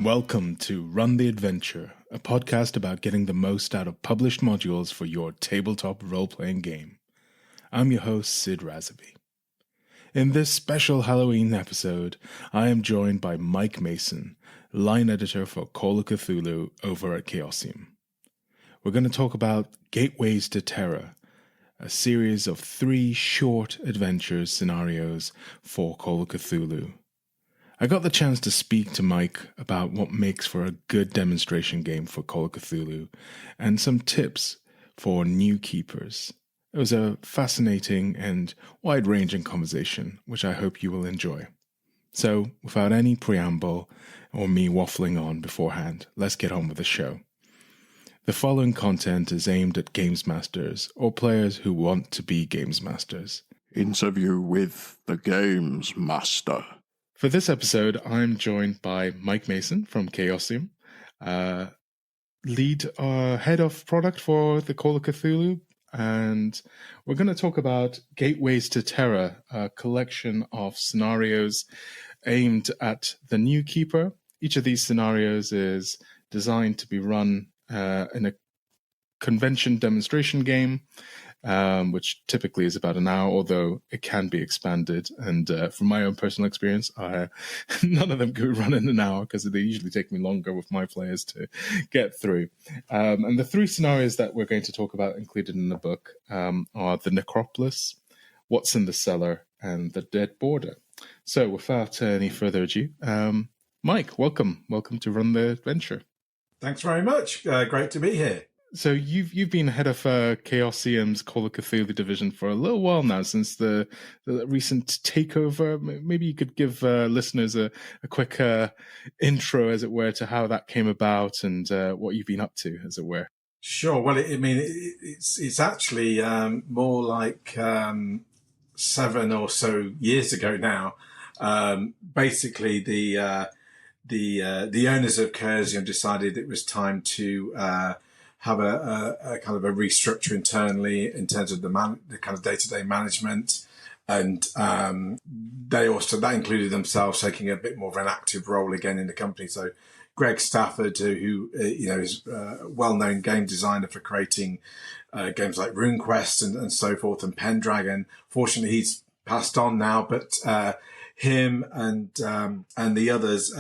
Welcome to Run the Adventure, a podcast about getting the most out of published modules for your tabletop role-playing game. I'm your host, Sid Razaby. In this special Halloween episode, I am joined by Mike Mason, line editor for Call of Cthulhu over at Chaosium. We're going to talk about Gateways to Terror, a series of 3 short adventure scenarios for Call of Cthulhu. I got the chance to speak to Mike about what makes for a good demonstration game for Call of Cthulhu and some tips for new keepers. It was a fascinating and wide-ranging conversation, which I hope you will enjoy. So, without any preamble or me waffling on beforehand, let's get on with the show. The following content is aimed at games masters or players who want to be games masters. Interview with the games master. For this episode, I'm joined by Mike Mason from Chaosium, lead head of product for the Call of Cthulhu, and we're going to talk about Gateways to Terror, a collection of scenarios aimed at the new keeper. Each of these scenarios is designed to be run in a convention demonstration game, which typically is about an hour, although it can be expanded. And from my own personal experience, none of them could run in an hour because they usually take me longer with my players to get through. And the 3 scenarios that we're going to talk about included in the book are the Necropolis, What's in the Cellar, and the Dead Border. So without any further ado, Mike, welcome. Welcome to Run the Adventure. Thanks very much. Great to be here. So you've been head of Chaosium's Call of Cthulhu division for a little while now, since the recent takeover. Maybe you could give listeners a quick intro, as it were, to how that came about and what you've been up to, as it were. Sure. Well, it's actually more like 7 or so years ago now. Basically, the owners of Chaosium decided it was time to have a kind of a restructure internally in terms of the kind of day-to-day management. And that included themselves taking a bit more of an active role again in the company. So Greg Stafford, who is a well-known game designer for creating games like RuneQuest and so forth, and Pendragon. Fortunately, he's passed on now, but him and the others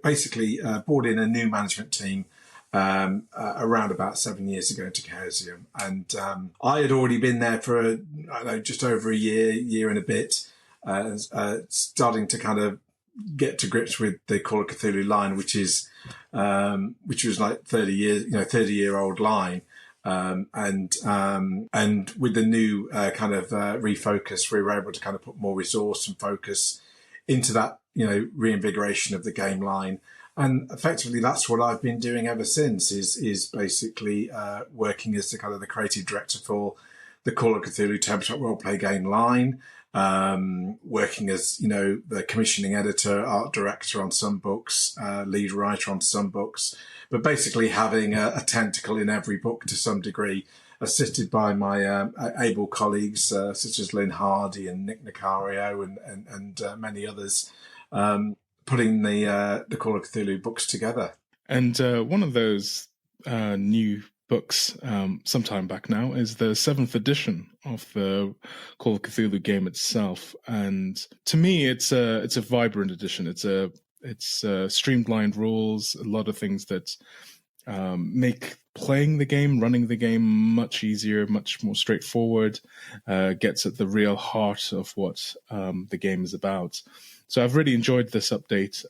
basically brought in a new management team around about 7 years ago to Chaosium. And I had already been there for just over a year and a bit, starting to kind of get to grips with the Call of Cthulhu line, which was like 30-year-old line. And with the new kind of refocus, we were able to kind of put more resource and focus into that, reinvigoration of the game line. And effectively, that's what I've been doing ever since, is basically working as the kind of the creative director for the Call of Cthulhu tabletop roleplay game line, working as, the commissioning editor, art director on some books, lead writer on some books, but basically having a tentacle in every book to some degree, assisted by my able colleagues such as Lynn Hardy and Nick Nicario and many others, putting the Call of Cthulhu books together. And one of those new books, some time back now, is the 7th edition of the Call of Cthulhu game itself. And to me, it's a vibrant edition. It's streamlined rules, a lot of things that make playing the game, running the game much easier, much more straightforward, gets at the real heart of what the game is about. So I've really enjoyed this update.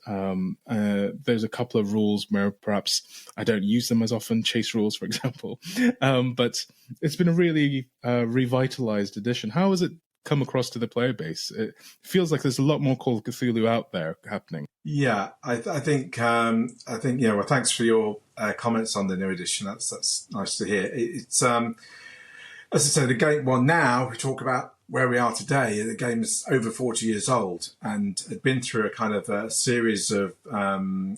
There's a couple of rules where perhaps I don't use them as often, chase rules, for example. But it's been a really revitalized edition. How has it come across to the player base? It feels like there's a lot more Call of Cthulhu out there happening. Yeah, I think well, thanks for your comments on the new edition. That's nice to hear. It's as I say, the game. Well, now we talk about where we are today. The game is over 40 years old and had been through a kind of a series of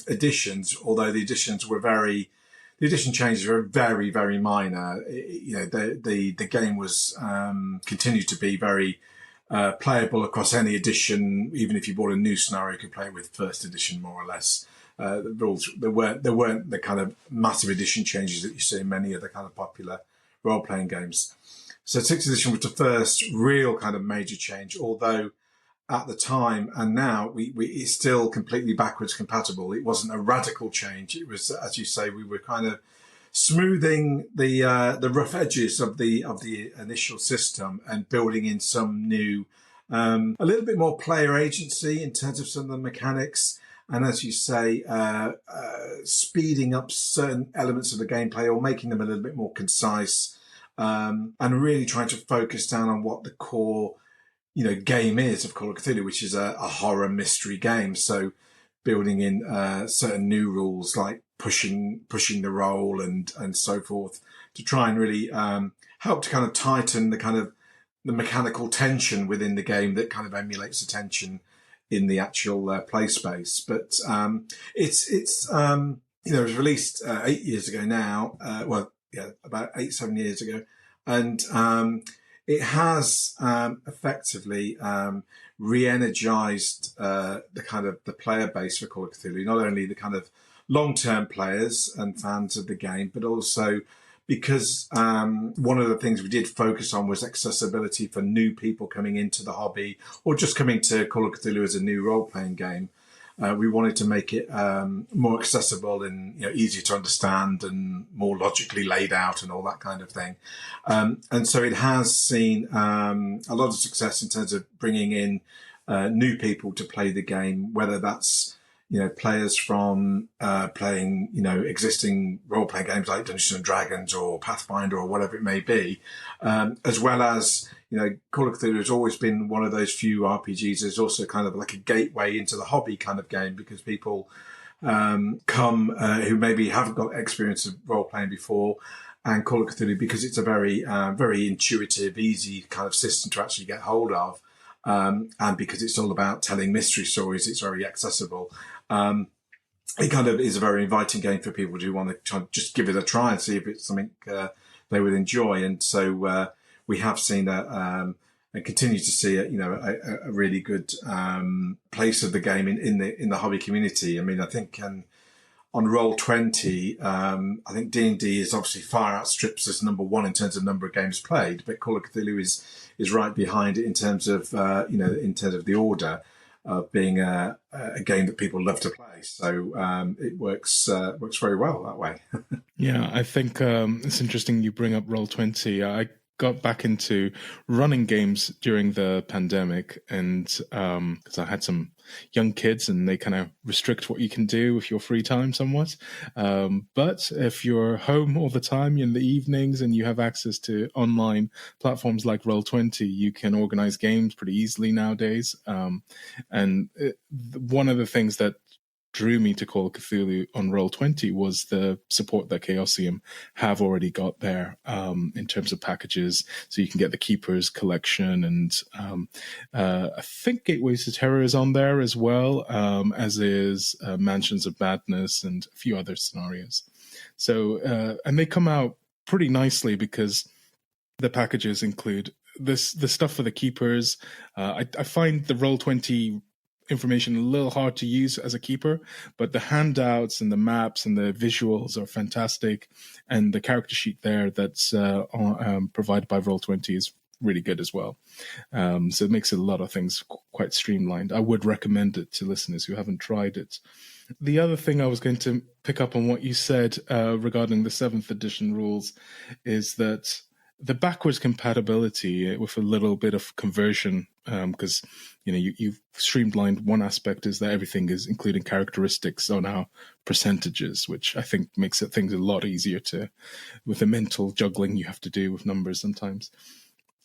editions. Although the edition changes were very, very minor. The game was continued to be very playable across any edition. Even if you bought a new scenario, you could play it with first edition more or less. the rules. There weren't the kind of massive edition changes that you see in many of the kind of popular role playing games. So 6th edition was the first real kind of major change, although at the time and now it's still completely backwards compatible. It wasn't a radical change. It was, as you say, we were kind of smoothing the rough edges of the initial system and building in some new, a little bit more player agency in terms of some of the mechanics. And as you say, speeding up certain elements of the gameplay or making them a little bit more concise, and really trying to focus down on what the core, game is of Call of Cthulhu, which is a horror mystery game. So building in certain new rules like pushing the roll and so forth to try and really help to kind of tighten the mechanical tension within the game that kind of emulates the tension in the actual play space. But it was released 8 years ago now. About 7 years ago, and it has effectively re-energized the player base for Call of Cthulhu. Not only the kind of long-term players and fans of the game, but also because one of the things we did focus on was accessibility for new people coming into the hobby or just coming to Call of Cthulhu as a new role-playing game. We wanted to make it more accessible and easier to understand and more logically laid out and all that kind of thing. And so it has seen a lot of success in terms of bringing in new people to play the game, whether that's players from playing existing role-playing games like Dungeons and Dragons or Pathfinder or whatever it may be, as well as Call of Cthulhu has always been one of those few RPGs that's also kind of like a gateway into the hobby kind of game, because people come who maybe haven't got experience of role-playing before, and Call of Cthulhu, because it's a very, very intuitive, easy kind of system to actually get hold of, and because it's all about telling mystery stories, it's very accessible. It kind of is a very inviting game for people who want to try and just give it a try and see if it's something they would enjoy. And so we have seen and continue to see a really good place of the game in the hobby community. I mean, I think on Roll20, I think D&D is obviously far outstrips us number one in terms of number of games played, but Call of Cthulhu is right behind it in terms of the order of being a game that people love to play. So it works very well that way. Yeah, I think it's interesting you bring up Roll20. I got back into running games during the pandemic, and because I had some young kids and they kind of restrict what you can do with your free time somewhat. But if you're home all the time in the evenings and you have access to online platforms like Roll20, you can organize games pretty easily nowadays. One of the things that drew me to Call of Cthulhu on Roll20 was the support that Chaosium have already got there in terms of packages. So you can get the Keepers collection, and I think Gateways to Terror is on there as well, as is Mansions of Madness and a few other scenarios. So, and they come out pretty nicely because the packages include the stuff for the Keepers. I find the Roll20 information a little hard to use as a keeper, but the handouts and the maps and the visuals are fantastic, and the character sheet there that's provided by Roll20 is really good as well. So it makes a lot of things quite streamlined. I would recommend it to listeners who haven't tried it. The other thing I was going to pick up on what you said regarding the 7th edition rules is that the backwards compatibility with a little bit of conversion, because you've streamlined one aspect, is that everything is including characteristics on our percentages, which I think makes things a lot easier with the mental juggling you have to do with numbers sometimes.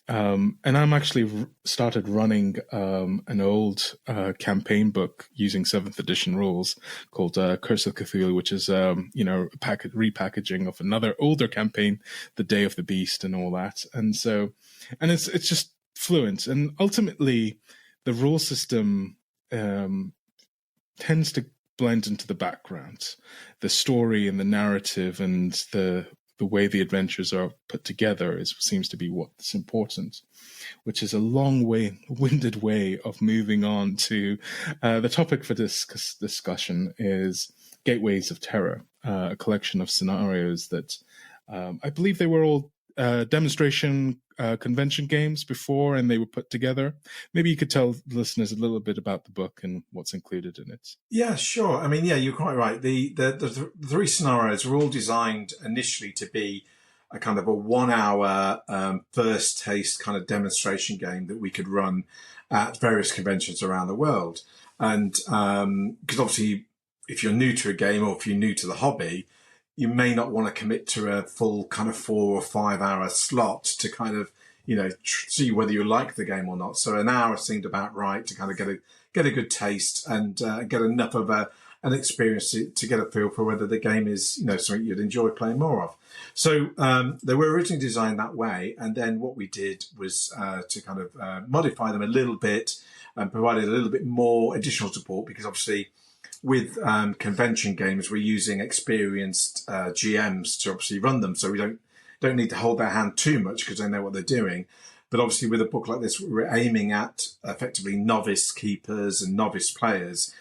And I'm actually started running an old campaign book using 7th edition rules called Curse of Cthulhu, which is repackaging of another older campaign, The Day of the Beast, and all that. And it's just fluent. And ultimately, the rule system tends to blend into the background. The story and the narrative and the way the adventures are put together seems to be what's important, which is a long-winded way of moving on to the topic for this discussion is Gateways of Terror, a collection of scenarios that I believe they were all demonstration convention games before, and they were put together. Maybe you could tell listeners a little bit about the book and what's included in it. Yeah, sure. I mean, yeah, you're quite right. The three scenarios were all designed initially to be a kind of a 1 hour first taste kind of demonstration game that we could run at various conventions around the world. And because obviously, if you're new to a game or if you're new to the hobby, you may not want to commit to a full kind of 4 or 5 hour slot to kind of, see whether you like the game or not. So an hour seemed about right to kind of get a good taste and get enough of an experience to get a feel for whether the game is, something you'd enjoy playing more of. So they were originally designed that way. And then what we did was to kind of modify them a little bit and provided a little bit more additional support, because obviously with convention games, we're using experienced GMs to obviously run them. So we don't need to hold their hand too much because they know what they're doing. But obviously with a book like this, we're aiming at effectively novice keepers and novice players.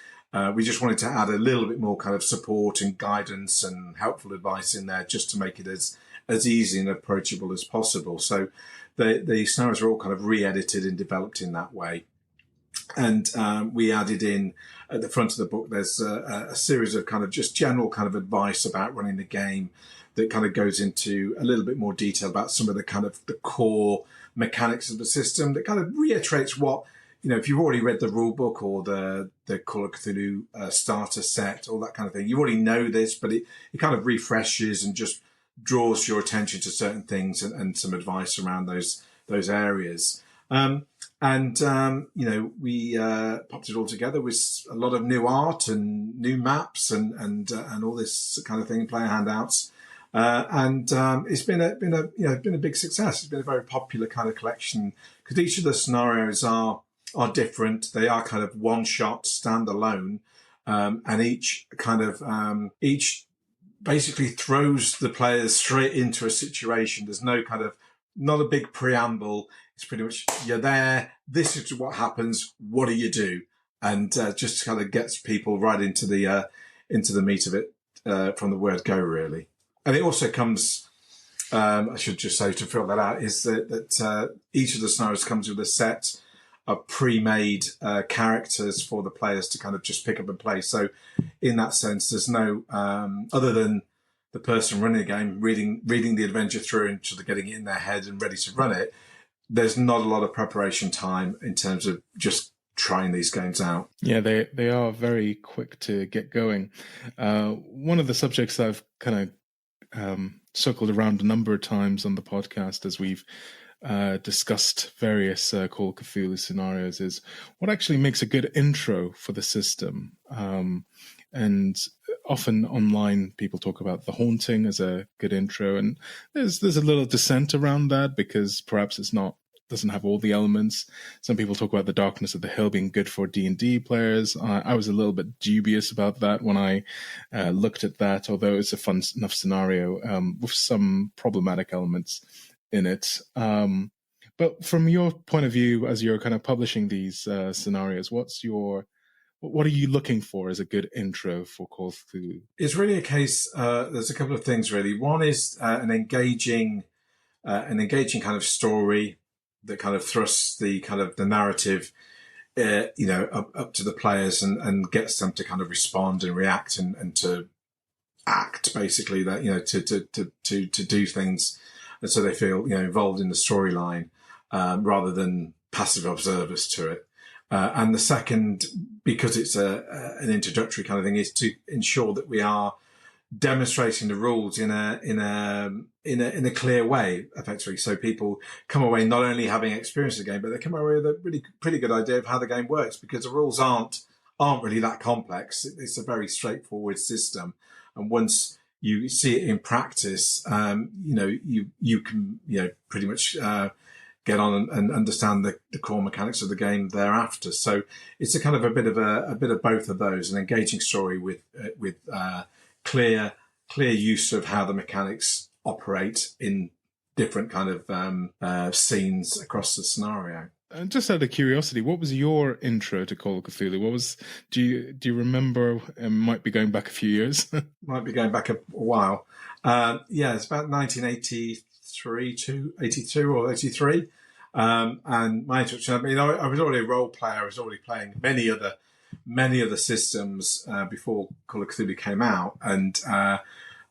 We just wanted to add a little bit more kind of support and guidance and helpful advice in there just to make it as easy and approachable as possible. So the scenarios are all kind of re-edited and developed in that way. And we added in at the front of the book, there's a series of kind of just general kind of advice about running the game that kind of goes into a little bit more detail about some of the kind of the core mechanics of the system that kind of reiterates what, if you've already read the rule book or the Call of Cthulhu starter set, all that kind of thing, you already know this, but it kind of refreshes and just draws your attention to certain things and some advice around those areas. We popped it all together with a lot of new art and new maps and all this kind of thing, player handouts. It's been a big success. It's been a very popular kind of collection because each of the scenarios are different. They are kind of one shot, standalone, and each basically throws the players straight into a situation. There's no kind of not a big preamble. It's pretty much, you're there, this is what happens, what do you do? And just kind of gets people right into the meat of it from the word go, really. And it also comes, I should just say to fill that out, is that each of the scenarios comes with a set of pre-made characters for the players to kind of just pick up and play. So in that sense, there's no, other than the person running the game, reading the adventure through and sort of getting it in their head and ready to run it, there's not a lot of preparation time in terms of just trying these games out. Yeah, they are very quick to get going. One of the subjects I've kind of circled around a number of times on the podcast as we've discussed various Call of Cthulhu scenarios is what actually makes a good intro for the system. And often online people talk about The Haunting as a good intro, and there's a little dissent around that because perhaps doesn't have all the elements. Some people talk about The Darkness of the Hill being good for D&D players. I was a little bit dubious about that when I looked at that, although it's a fun enough scenario with some problematic elements in it. But from your point of view, as you're kind of publishing these scenarios, what are you looking for as a good intro for Call of Cthulhu? It's really a case. There's a couple of things really. One is an engaging kind of story that kind of thrusts the kind of the narrative, up to the players and gets them to kind of respond and react and to act, basically, that to do things, and so they feel involved in the storyline rather than passive observers to it. And the second, because it's an introductory kind of thing, is to ensure that we are demonstrating the rules in a clear way, effectively. So people come away not only having experienced the game, but they come away with a really pretty good idea of how the game works, because the rules aren't really that complex. It's a very straightforward system, and once you see it in practice, you can pretty much get on and understand the core mechanics of the game thereafter. So it's a kind of a bit of both of those, an engaging story with clear use of how the mechanics operate in different kind of scenes across the scenario. And just out of curiosity, what was your intro to Call of Cthulhu? Do you remember? It might be going back a few years. Might be going back a while. Yeah, it's about 1983 to 82 or 83. And my introduction, I mean, I was already a role player. I was already playing many other systems before Call of Cthulhu came out. And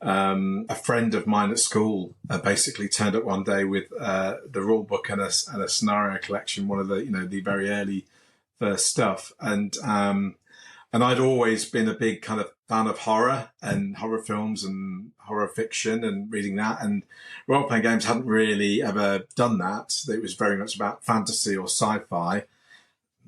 a friend of mine at school basically turned up one day with the rule book and a scenario collection, one of the very early first stuff. And I'd always been a big kind of fan of horror and horror films and horror fiction and reading that. And role-playing games hadn't really ever done that. It was very much about fantasy or sci-fi.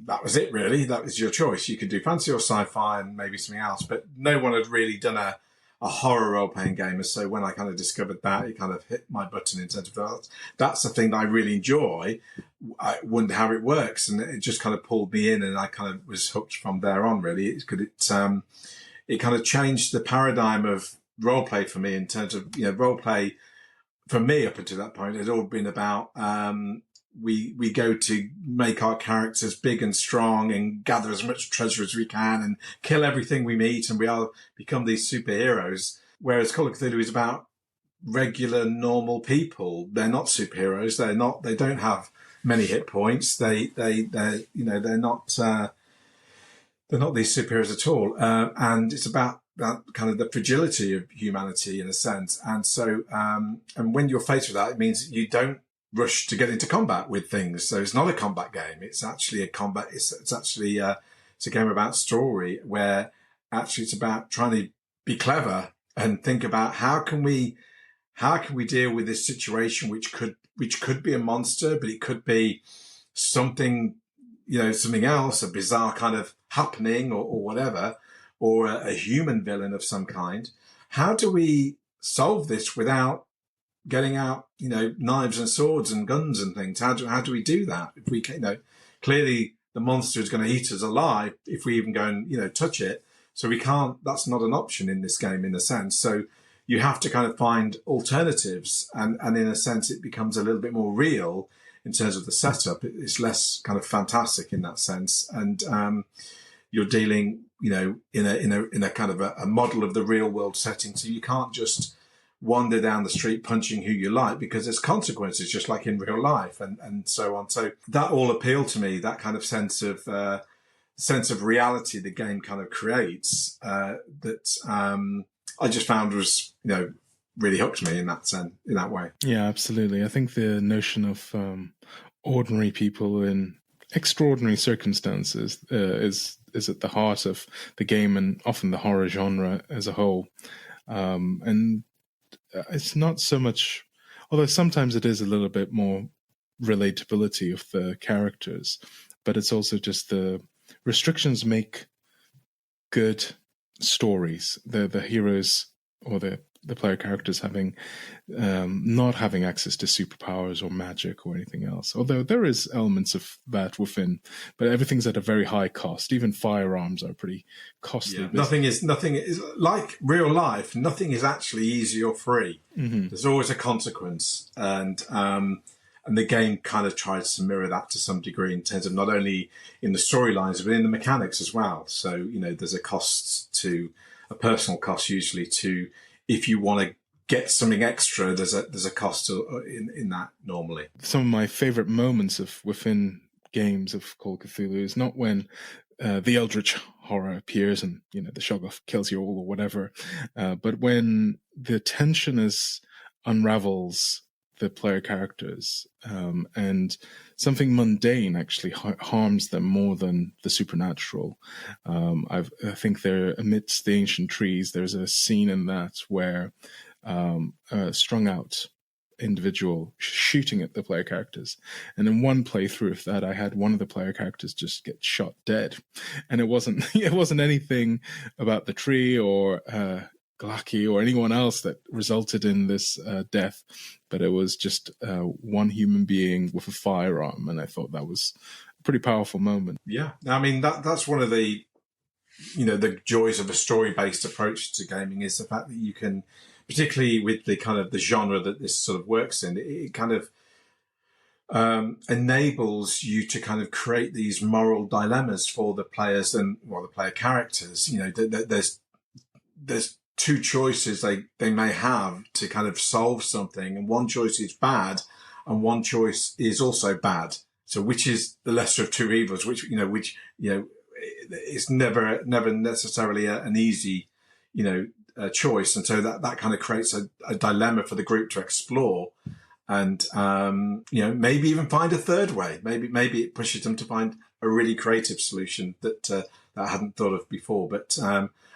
That was it, really. That was your choice. You could do fantasy or sci-fi and maybe something else. But no one had really done a horror role-playing game. And so when I kind of discovered that, it kind of hit my button in terms of that's the thing that I really enjoy. I wonder how it works, and it just kind of pulled me in, and I kind of was hooked from there on. Really, it kind of changed the paradigm of role play for me in terms of role play. For me, up until that point, it had all been about we go to make our characters big and strong and gather as much treasure as we can and kill everything we meet, and we all become these superheroes. Whereas Call of Cthulhu is about regular, normal people. They're not superheroes. They don't have many hit points. They're not these superheroes at all. And it's about that kind of the fragility of humanity in a sense. And so, and when you're faced with that, it means you don't rush to get into combat with things. So it's not a combat game. It's actually a combat. It's actually it's a game about story where actually it's about trying to be clever and think about how can we deal with this situation, which could be a monster, but it could be something, something else, a bizarre kind of happening or whatever, or a human villain of some kind. How do we solve this without getting out, knives and swords and guns and things? How do we do that? If we, clearly the monster is going to eat us alive if we even go and, touch it. So we can't, that's not an option in this game in a sense. So you have to kind of find alternatives, and in a sense it becomes a little bit more real in terms of the setup. It's less kind of fantastic in that sense, and you're dealing, in a kind of a model of the real world setting. So you can't just wander down the street punching who you like, because there's consequences just like in real life, and so on. So that all appealed to me, that kind of sense of reality the game kind of creates, that I just found was, really hooked me in that sense, in that way. Yeah, absolutely. I think the notion of ordinary people in extraordinary circumstances is at the heart of the game, and often the horror genre as a whole. And it's not so much, although sometimes it is a little bit more relatability of the characters, but it's also just the restrictions make good stories. The heroes or the player characters having not having access to superpowers or magic or anything else. Although there is elements of that within, but everything's at a very high cost. Even firearms are pretty costly. Yeah. Nothing is like real life. Nothing is actually easy or free. Mm-hmm. There's always a consequence, and the game kind of tries to mirror that to some degree in terms of not only in the storylines but in the mechanics as well. So there's a personal cost usually to, if you want to get something extra, there's a cost in that normally. Some of my favorite moments within games of Call of Cthulhu is not when the Eldritch horror appears and the Shoggoth kills you all or whatever, but when the tension unravels the player characters, and something mundane actually harms them more than the supernatural. I think there, amidst the ancient trees, there's a scene in that where a strung out individual shooting at the player characters, and in one playthrough of that I had one of the player characters just get shot dead, and it wasn't anything about the tree or Glaki or anyone else that resulted in this death, but it was just one human being with a firearm, and I thought that was a pretty powerful moment. Yeah, I mean that's one of the the joys of a story-based approach to gaming, is the fact that you can, particularly with the kind of the genre that this sort of works in, it kind of enables you to kind of create these moral dilemmas for the players and the player characters. There's two choices they may have to kind of solve something, and one choice is bad, and one choice is also bad. So which is the lesser of two evils? It's never necessarily an easy, choice, and so that kind of creates a dilemma for the group to explore, and maybe even find a third way. Maybe it pushes them to find a really creative solution that I hadn't thought of before. But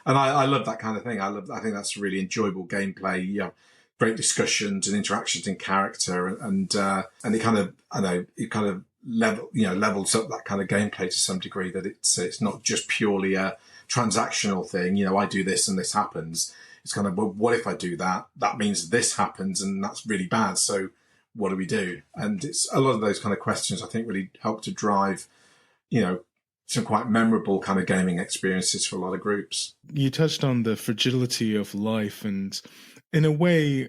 and I love that kind of thing. I think that's really enjoyable gameplay. Great discussions and interactions in character, and it kind of levels up that kind of gameplay to some degree. That it's not just purely a transactional thing. I do this and this happens. It's kind of, well, what if I do that? That means this happens, and that's really bad. So what do we do? And it's a lot of those kind of questions I think really help to drive, some quite memorable kind of gaming experiences for a lot of groups. You touched on the fragility of life, and in a way,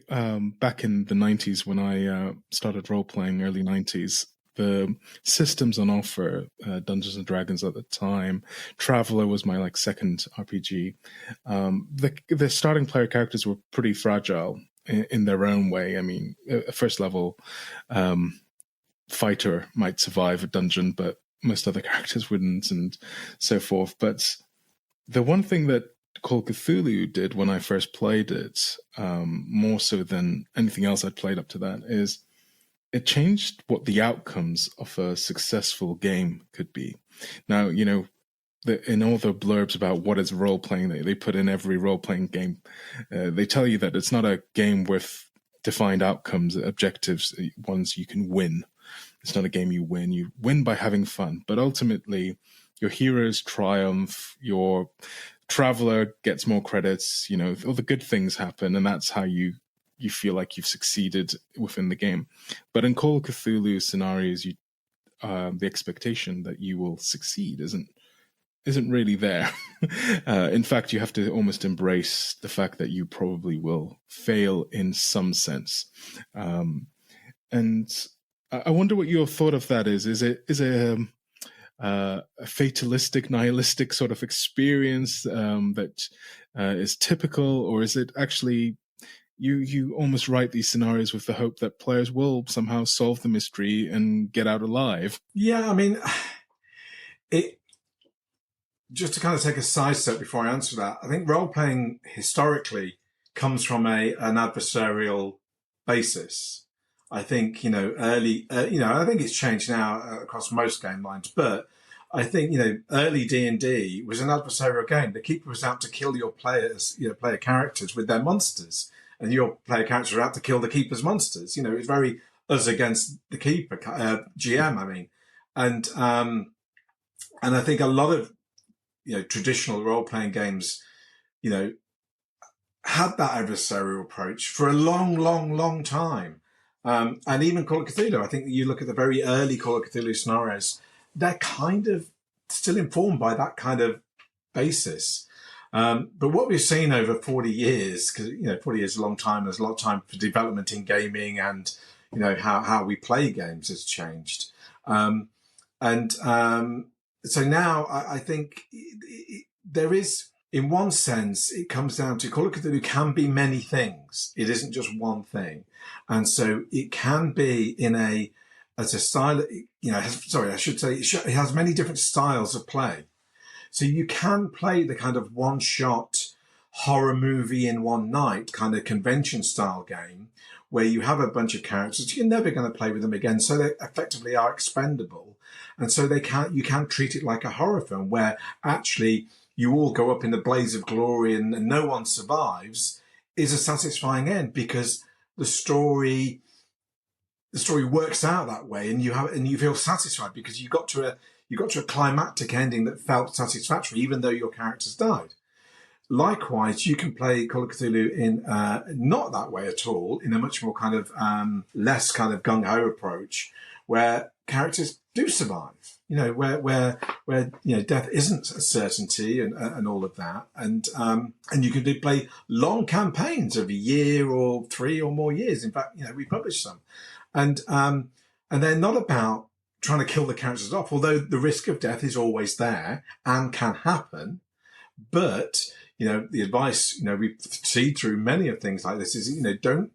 back in the 90s when I started role-playing, early 90s, the systems on offer, Dungeons and Dragons at the time, Traveller was my second RPG. The starting player characters were pretty fragile in their own way. I mean, a first level fighter might survive a dungeon, but most other characters wouldn't, and so forth. But the one thing that Call of Cthulhu did when I first played it, more so than anything else I'd played up to that, is it changed what the outcomes of a successful game could be. Now, in all the blurbs about what is role-playing, they put in every role-playing game, they tell you that it's not a game with defined outcomes, objectives, ones you can win. It's not a game you win. You win by having fun. But ultimately, your heroes triumph, your traveler gets more credits, all the good things happen, and that's how you feel like you've succeeded within the game. But in Call of Cthulhu scenarios, the expectation that you will succeed isn't really there. In fact, you have to almost embrace the fact that you probably will fail in some sense. And I wonder what your thought of that is. Is it a fatalistic, nihilistic sort of experience that is typical, or is it actually you almost write these scenarios with the hope that players will somehow solve the mystery and get out alive? Yeah, I mean, just to kind of take a side step before I answer that, I think role-playing historically comes from an adversarial basis. I think, I think it's changed now across most game lines, but I think, early D&D was an adversarial game. The keeper was out to kill your players, player characters with their monsters, and your player characters were out to kill the keeper's monsters. It was very us against the keeper, GM, I mean. And I think a lot of, traditional role-playing games, had that adversarial approach for a long, long, long time. And even Call of Cthulhu, I think you look at the very early Call of Cthulhu scenarios, they're kind of still informed by that kind of basis. But what we've seen over 40 years, because, 40 years is a long time, there's a lot of time for development in gaming, and, how we play games has changed. So now I think there is, in one sense, it comes down to Call of Cthulhu can be many things. It isn't just one thing. And so it can be as a style, I should say it has many different styles of play. So you can play the kind of one-shot horror movie in one night kind of convention style game where you have a bunch of characters. You're never going to play with them again. So they effectively are expendable. And so you can treat it like a horror film where actually you all go up in the blaze of glory and no one survives, is a satisfying end because the story works out that way, and you feel satisfied because you got to a climactic ending that felt satisfactory, even though your characters died. Likewise, you can play Call of Cthulhu in not that way at all, in a much more kind of less kind of gung ho approach, where characters do survive. Where death isn't a certainty and all of that, and you can play long campaigns of a year or 3 or more years. In fact, we publish some, and And they're not about trying to kill the characters off, although the risk of death is always there and can happen. But, the advice, we see through many of things like this is, don't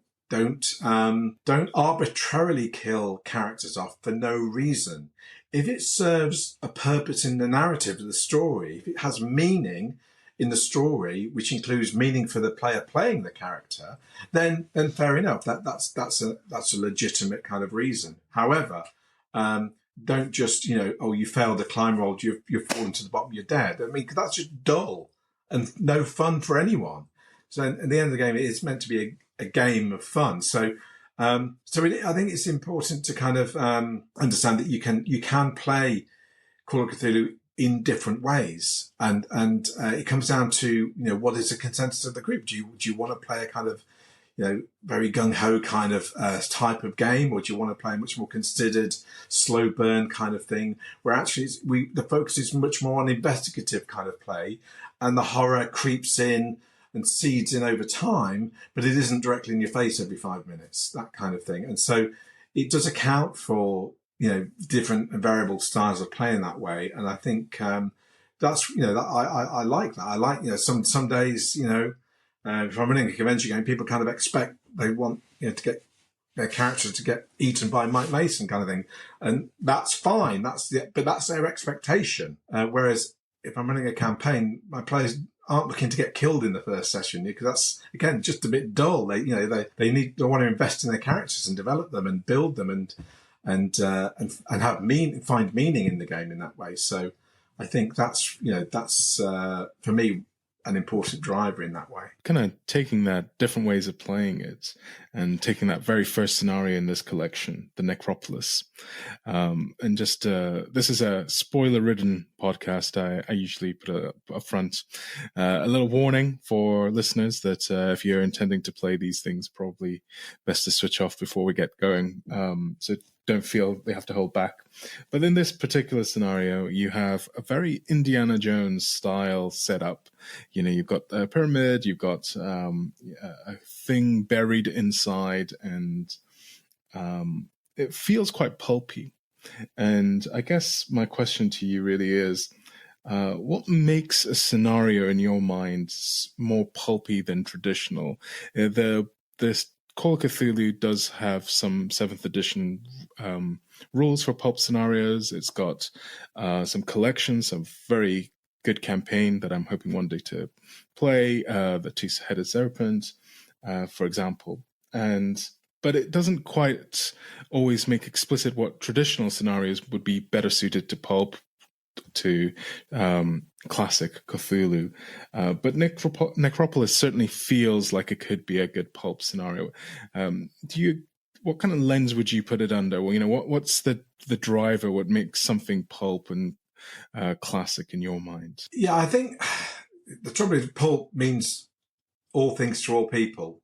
arbitrarily kill characters off for no reason. If it serves a purpose in the narrative of the story, if it has meaning in the story, which includes meaning for the player playing the character, then fair enough. That's a legitimate kind of reason. However, don't just, you failed the climb roll, you've fallen to the bottom, you're dead. I mean, 'cause that's just dull and no fun for anyone. So at the end of the game, it's meant to be a game of fun. So, I think it's important to kind of understand that you can play Call of Cthulhu in different ways, and it comes down to what is the consensus of the group. Do you want to play a kind of very gung ho kind of type of game, or do you want to play a much more considered, slow burn kind of thing, where actually the focus is much more on investigative kind of play, and the horror creeps in and seeds in over time, but it isn't directly in your face every 5 minutes, that kind of thing. And so it does account for different and variable styles of playing that way. And I think that's I like that. I like some days if I'm running a convention game, people kind of expect they want to get their characters to get eaten by Mike Mason kind of thing, and that's fine. But that's their expectation. Whereas if I'm running a campaign, my players aren't looking to get killed in the first session, because that's again just a bit dull. They want to invest in their characters and develop them and build them and find meaning in the game in that way. So I think that's for me an important driver in that way. Kind of taking that different ways of playing it and taking that very first scenario in this collection, the Necropolis. And just, this is a spoiler-ridden podcast. I usually put up front a little warning for listeners that if you're intending to play these things, probably best to switch off before we get going. So don't feel they have to hold back. But in this particular scenario, you have a very Indiana Jones style setup. You've got a pyramid, you've got a thing buried inside, and it feels quite pulpy. And I guess my question to you really is, what makes a scenario in your mind more pulpy than traditional? This Call of Cthulhu does have some 7th edition rules for pulp scenarios. It's got some collections, some very good campaign that I'm hoping one day to play, the Two-Headed Serpent, for example. But it doesn't quite always make explicit what traditional scenarios would be better suited to pulp, to classic Cthulhu. But Necropolis certainly feels like it could be a good pulp scenario. What kind of lens would you put it under? Well, what's the driver? What makes something pulp and classic in your mind? Yeah, I think the trouble is pulp means all things to all people.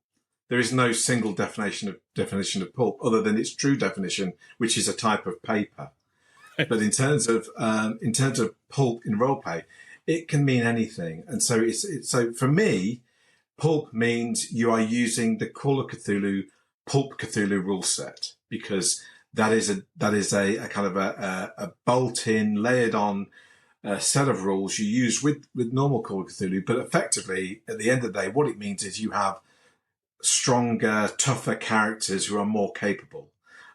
There is no single definition of pulp other than its true definition, which is a type of paper. But in terms of pulp in roleplay, it can mean anything. And so so for me, pulp means you are using the Call of Cthulhu Pulp Cthulhu rule set, because that is a kind of a bolt-in, layered on set of rules you use with normal Call of Cthulhu. But effectively, at the end of the day, what it means is you have stronger, tougher characters who are more capable.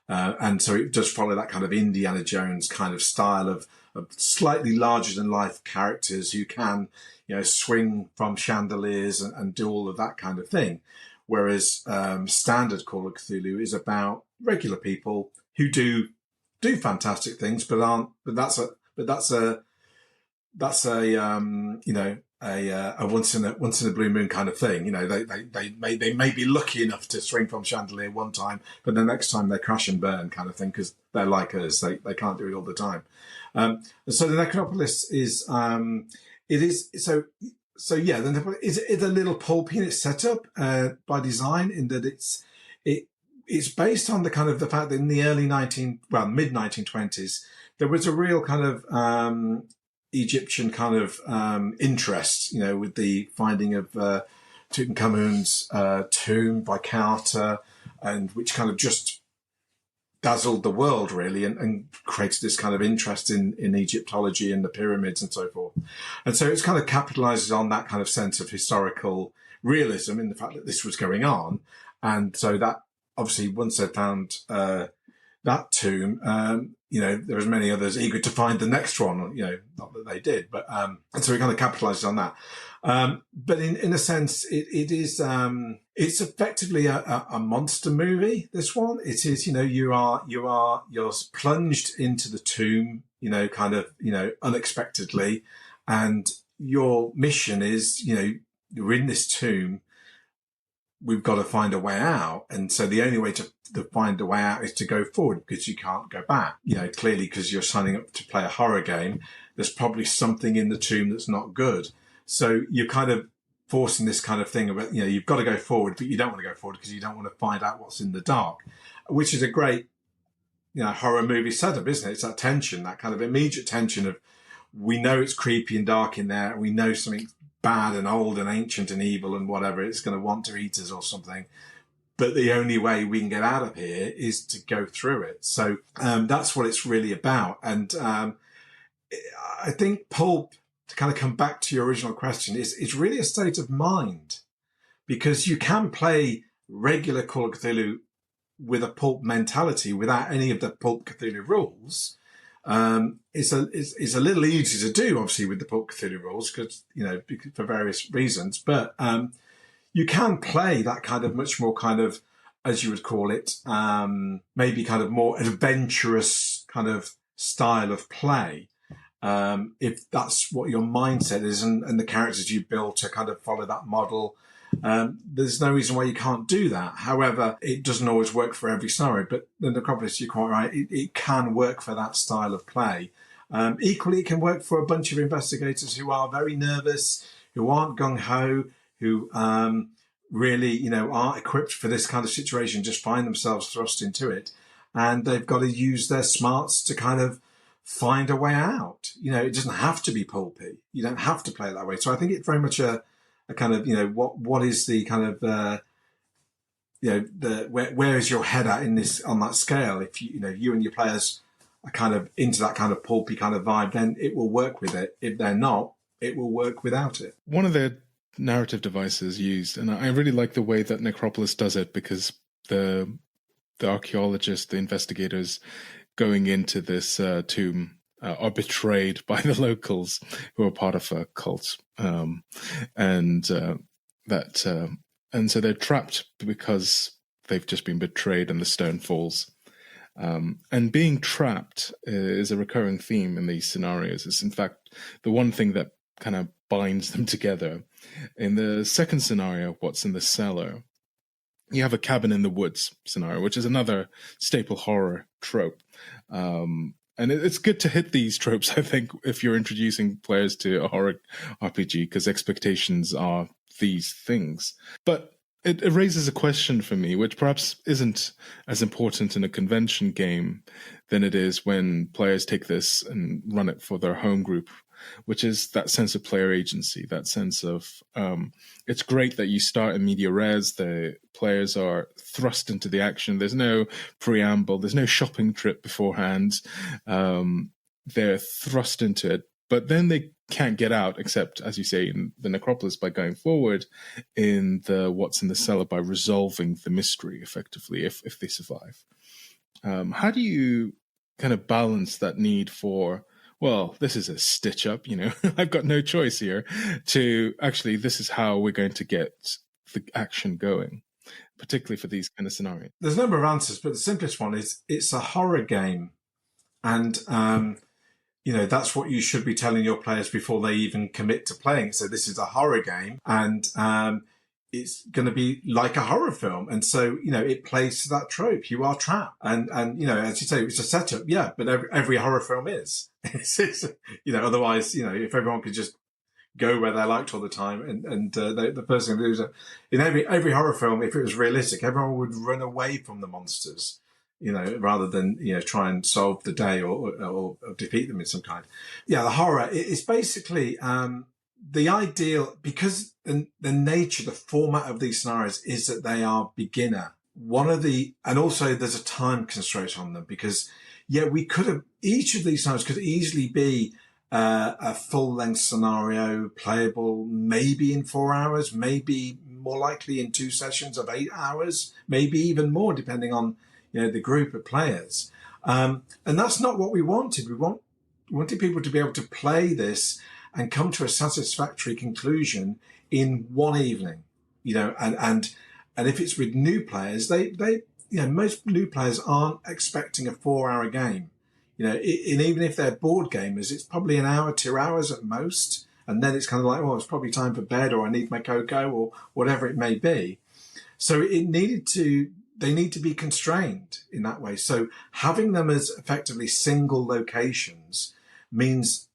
And so it does follow that kind of Indiana Jones kind of style of slightly larger than life characters who can, swing from chandeliers and do all of that kind of thing. Whereas standard Call of Cthulhu is about regular people who do fantastic things, but that's a once in a blue moon kind of thing. They may be lucky enough to swing from chandelier one time, but the next time they crash and burn kind of thing, because they're like us. They can't do it all the time. So the Necropolis is it's a little pulpy in its setup by design, in that it's based on the fact that in the mid 1920s there was a real kind of Egyptian kind of interest, with the finding of Tutankhamun's tomb by Carter, and which kind of just dazzled the world really, and created this kind of interest in Egyptology and the pyramids and so forth. And so it's kind of capitalizes on that kind of sense of historical realism in the fact that this was going on. And so that obviously once they found that tomb, there was many others eager to find the next one, not that they did, but and so it kind of capitalizes on that. But in a sense, it is it's effectively a monster movie. This one, it is, you're plunged into the tomb, unexpectedly, and your mission is, you're in this tomb. We've got to find a way out, and so the only way to find a way out is to go forward, because you can't go back. Clearly, because you're signing up to play a horror game, there's probably something in the tomb that's not good. So you're kind of forcing this kind of thing about, you've got to go forward, but you don't want to go forward because you don't want to find out what's in the dark, which is a great, horror movie setup, isn't it? It's that tension, that kind of immediate tension of, we know it's creepy and dark in there, and we know something bad and old and ancient and evil and whatever, it's going to want to eat us or something. But the only way we can get out of here is to go through it. So that's what it's really about. And I think pulp, to kind of come back to your original question, is really a state of mind, because you can play regular Call of Cthulhu with a pulp mentality without any of the pulp Cthulhu rules. It's a little easier to do, obviously, with the Pulp Cthulhu rules, because for various reasons. But you can play that kind of much more kind of, as you would call it, maybe kind of more adventurous kind of style of play, if that's what your mindset is, and the characters you build to kind of follow that model. There's no reason why you can't do that. However, it doesn't always work for every scenario, but the Necropolis, you're quite right, it can work for that style of play. Equally, it can work for a bunch of investigators who are very nervous, who aren't gung-ho, who really, aren't equipped for this kind of situation, just find themselves thrust into it, and they've got to use their smarts to kind of find a way out. It doesn't have to be pulpy. You don't have to play it that way. So I think it's very much a kind of, what is the kind of, where is your head at in this, on that scale? If you and your players are kind of into that kind of pulpy kind of vibe, then it will work with it. If they're not, it will work without it. One of the narrative devices used, and I really like the way that Necropolis does it, because the archaeologists, the investigators going into this tomb are betrayed by the locals who are part of a cult, and so they're trapped because they've just been betrayed, and the stone falls. And being trapped is a recurring theme in these scenarios. It's in fact the one thing that kind of binds them together. In the second scenario, What's in the Cellar, you have a cabin in the woods scenario, which is another staple horror trope. And it's good to hit these tropes, I think, if you're introducing players to a horror RPG, because expectations are these things. But it raises a question for me, which perhaps isn't as important in a convention game than it is when players take this and run it for their home group, which is that sense of player agency, that sense of it's great that you start in media res, the players are thrust into the action, there's no preamble, there's no shopping trip beforehand, they're thrust into it, but then they can't get out, except, as you say, in the Necropolis, by going forward, in the What's in the Cellar, by resolving the mystery, effectively, if they survive. How do you kind of balance that need for, well, this is a stitch up, I've got no choice here, to actually, this is how we're going to get the action going, particularly for these kind of scenarios? There's a number of answers, but the simplest one is it's a horror game. And, that's what you should be telling your players before they even commit to playing. So this is a horror game, and it's going to be like a horror film. And so, it plays to that trope. You are trapped. And as you say, it's a setup. Yeah, but every horror film is. It's otherwise, if everyone could just go where they liked all the time, and the first thing to do is, in every horror film, if it was realistic, everyone would run away from the monsters, rather than, try and solve the day or defeat them in some kind. Yeah, the horror is basically the ideal, because the nature, the format of these scenarios is that they are beginner and also there's a time constraint on them because, we could have, each of these scenarios could easily be a full length scenario playable maybe in 4 hours, maybe more likely in 2 sessions of 8 hours, maybe even more depending on, the group of players. And that's not what we wanted. We wanted people to be able to play this and come to a satisfactory conclusion in one evening, and if it's with new players, they most new players aren't expecting a 4-hour game. And even if they're board gamers, it's probably an hour, 2 hours at most. And then it's kind of like, oh, it's probably time for bed, or I need my cocoa, or whatever it may be. So they need to be constrained in that way. So having them as effectively single locations means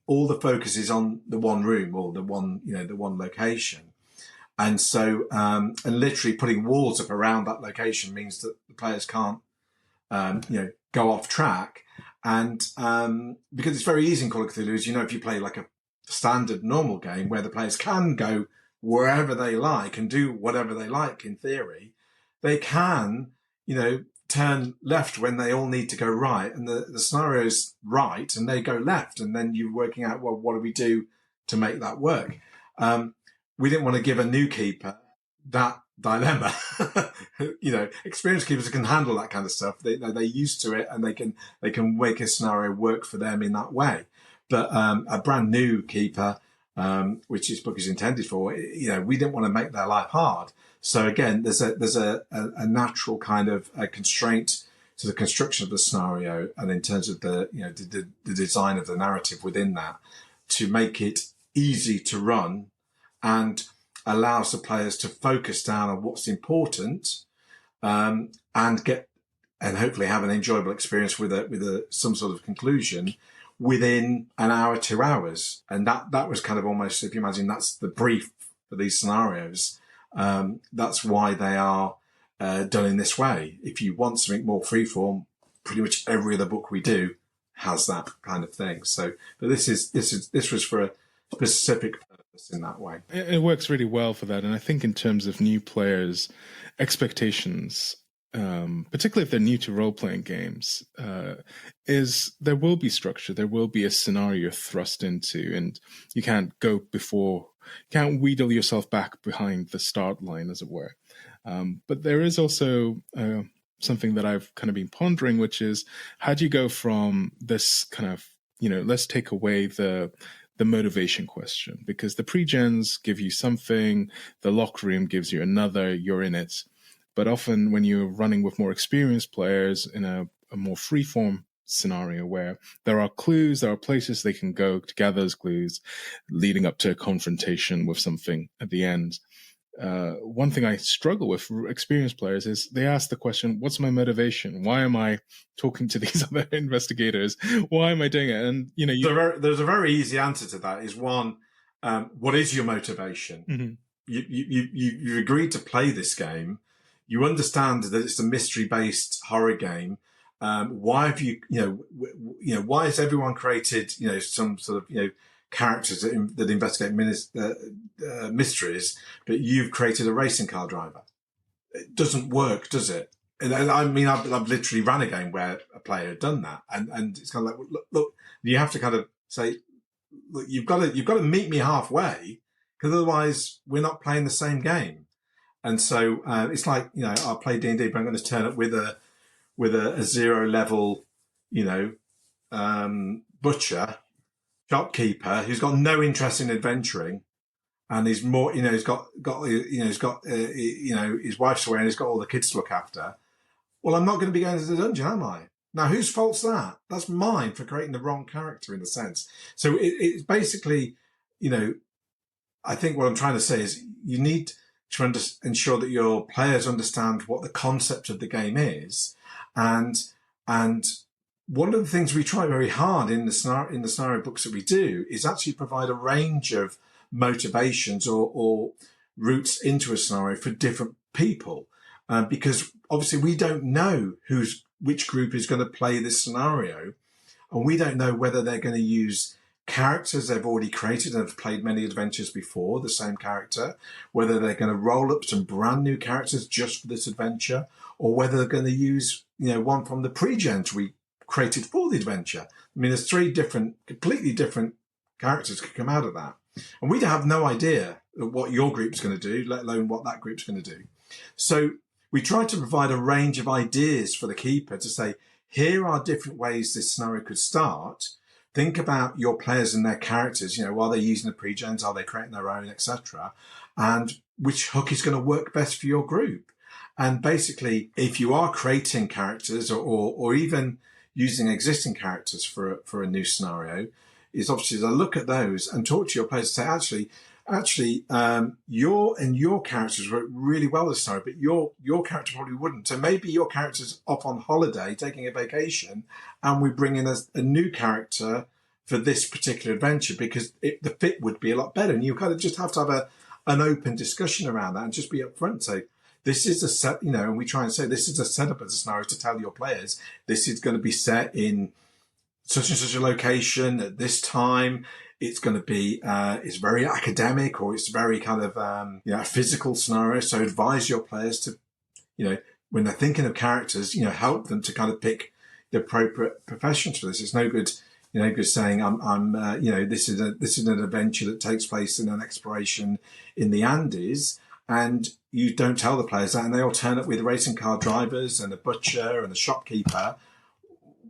all the focus is on the one room or the one location. And so, and literally putting walls up around that location means that the players can't, go off track. And because it's very easy in Call of Cthulhu, as if you play like a standard normal game where the players can go wherever they like and do whatever they like in theory, they can, turn left when they all need to go right, and the scenario's right and they go left, and then you're working out, well, what do we do to make that work? We didn't want to give a new keeper that dilemma. Experienced keepers can handle that kind of stuff. They're used to it, and they can make a scenario work for them in that way. But a brand new keeper, which this book is intended for, we didn't want to make their life hard. So again, there's a natural kind of a constraint to the construction of the scenario, and in terms of the design of the narrative within that, to make it easy to run and allows the players to focus down on what's important, and hopefully have an enjoyable experience with some sort of conclusion within an hour, 2 hours. And that was kind of almost, if you imagine, that's the brief for these scenarios. That's why they are done in this way. If you want something more freeform, pretty much every other book we do has that kind of thing. So, but this was for a specific purpose in that way. It works really well for that. And I think in terms of new players' expectations, particularly if they're new to role-playing games, is there will be structure, there will be a scenario thrust into, and you can't wheedle yourself back behind the start line, as it were. But there is also something that I've kind of been pondering, which is, how do you go from this kind of, let's take away the motivation question, because the pre-gens give you something, the locker room gives you another, you're in it. But often when you're running with more experienced players in a more free-form scenario where there are clues, there are places they can go to gather those clues leading up to a confrontation with something at the end. One thing I struggle with for experienced players is they ask the question, what's my motivation? Why am I talking to these other investigators? Why am I doing it? And, there's a very easy answer to that is one, what is your motivation? Mm-hmm. You agreed to play this game. You understand that it's a mystery-based horror game. Why have why has everyone created, some sort of, characters that investigate mysteries, but you've created a racing car driver? It doesn't work, does it? And I mean, I've literally ran a game where a player had done that, and it's kind of like, look, you have to kind of say, look, you've got to meet me halfway, because otherwise we're not playing the same game. And so it's like, I'll play D&D, but I'm going to turn up with a 0 level, butcher, shopkeeper who's got no interest in adventuring, and he's more, he's got his wife's away and he's got all the kids to look after. Well, I'm not going to be going to the dungeon, am I? Now, whose fault's that? That's mine for creating the wrong character, in a sense. So it's basically, I think what I'm trying to say is you need to ensure that your players understand what the concept of the game is, and one of the things we try very hard in the scenario books that we do is actually provide a range of motivations or routes into a scenario for different people, because obviously we don't know which group is going to play this scenario, and we don't know whether they're going to use characters they've already created and have played many adventures before, the same character, whether they're going to roll up some brand new characters just for this adventure, or whether they're going to use, one from the pre-gens we created for the adventure. I mean, there's 3 completely different characters could come out of that. And we have no idea what your group's going to do, let alone what that group's going to do. So we try to provide a range of ideas for the keeper to say, here are different ways this scenario could start. Think about your players and their characters, while they're using the pre-gens, are they creating their own, etc. And which hook is going to work best for your group. And basically, if you are creating characters or even using existing characters for a new scenario, is obviously to look at those and talk to your players and say, actually, your characters work really well this scenario, but your character probably wouldn't. So maybe your character's off on holiday, taking a vacation, and we bring in a new character for this particular adventure because the fit would be a lot better. And you kind of just have to have an open discussion around that and just be upfront. So this is a set, and we try and say this is a setup of the scenario to tell your players this is going to be set in such and such a location at this time. It's going to be, it's very academic, or it's very kind of, a physical scenario. So advise your players to, when they're thinking of characters, help them to kind of pick the appropriate professions for this. It's no good, good saying this is an adventure that takes place in an exploration in the Andes, and you don't tell the players that, and they all turn up with racing car drivers and a butcher and a shopkeeper.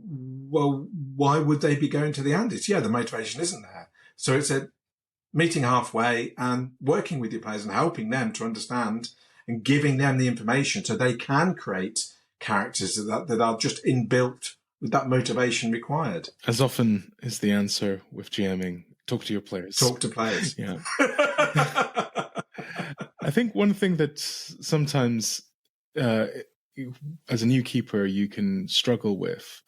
Well, why would they be going to the Andes? Yeah, the motivation isn't there. So it's a meeting halfway and working with your players and helping them to understand and giving them the information so they can create characters that are just inbuilt with that motivation required. As often is the answer with GMing, talk to your players. Talk to players. Yeah. I think one thing that sometimes as a new keeper you can struggle with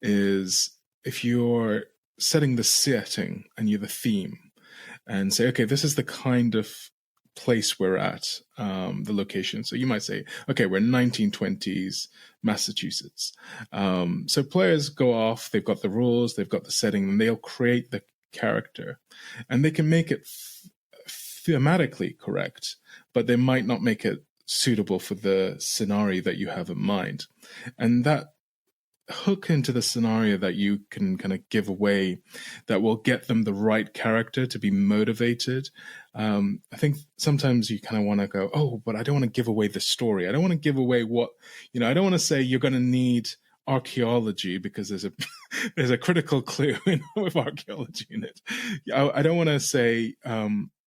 is if you're setting the setting and you're the theme and say, okay, this is the kind of place we're at, the location. So you might say, okay, we're 1920s Massachusetts. So players go off, they've got the rules, they've got the setting, and they'll create the character. And they can make it thematically correct, but they might not make it suitable for the scenario that you have in mind. And that hook into the scenario that you can kind of give away that will get them the right character to be motivated. I think sometimes you kind of want to go, oh, but I don't want to give away the story. I don't want to give away what, I don't want to say you're going to need archaeology because there's a critical clue with archaeology in it. I don't want to say,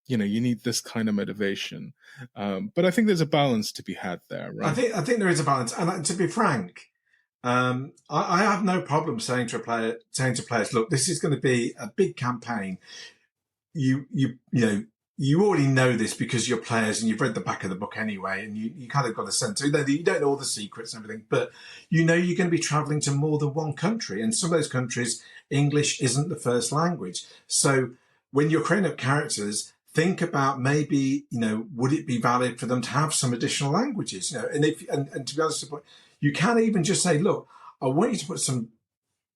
you need this kind of motivation. But I think there's a balance to be had there, right? I think there is a balance. And to be frank, I have no problem saying to players, look, this is going to be a big campaign. You already know this because you're players and you've read the back of the book anyway, and you kind of got a sense. You don't know all the secrets and everything, but you're going to be traveling to more than one country, and some of those countries, English isn't the first language. So when you're creating up characters, think about maybe, would it be valid for them to have some additional languages? And to be honest, you can even just say, look, I want you to put some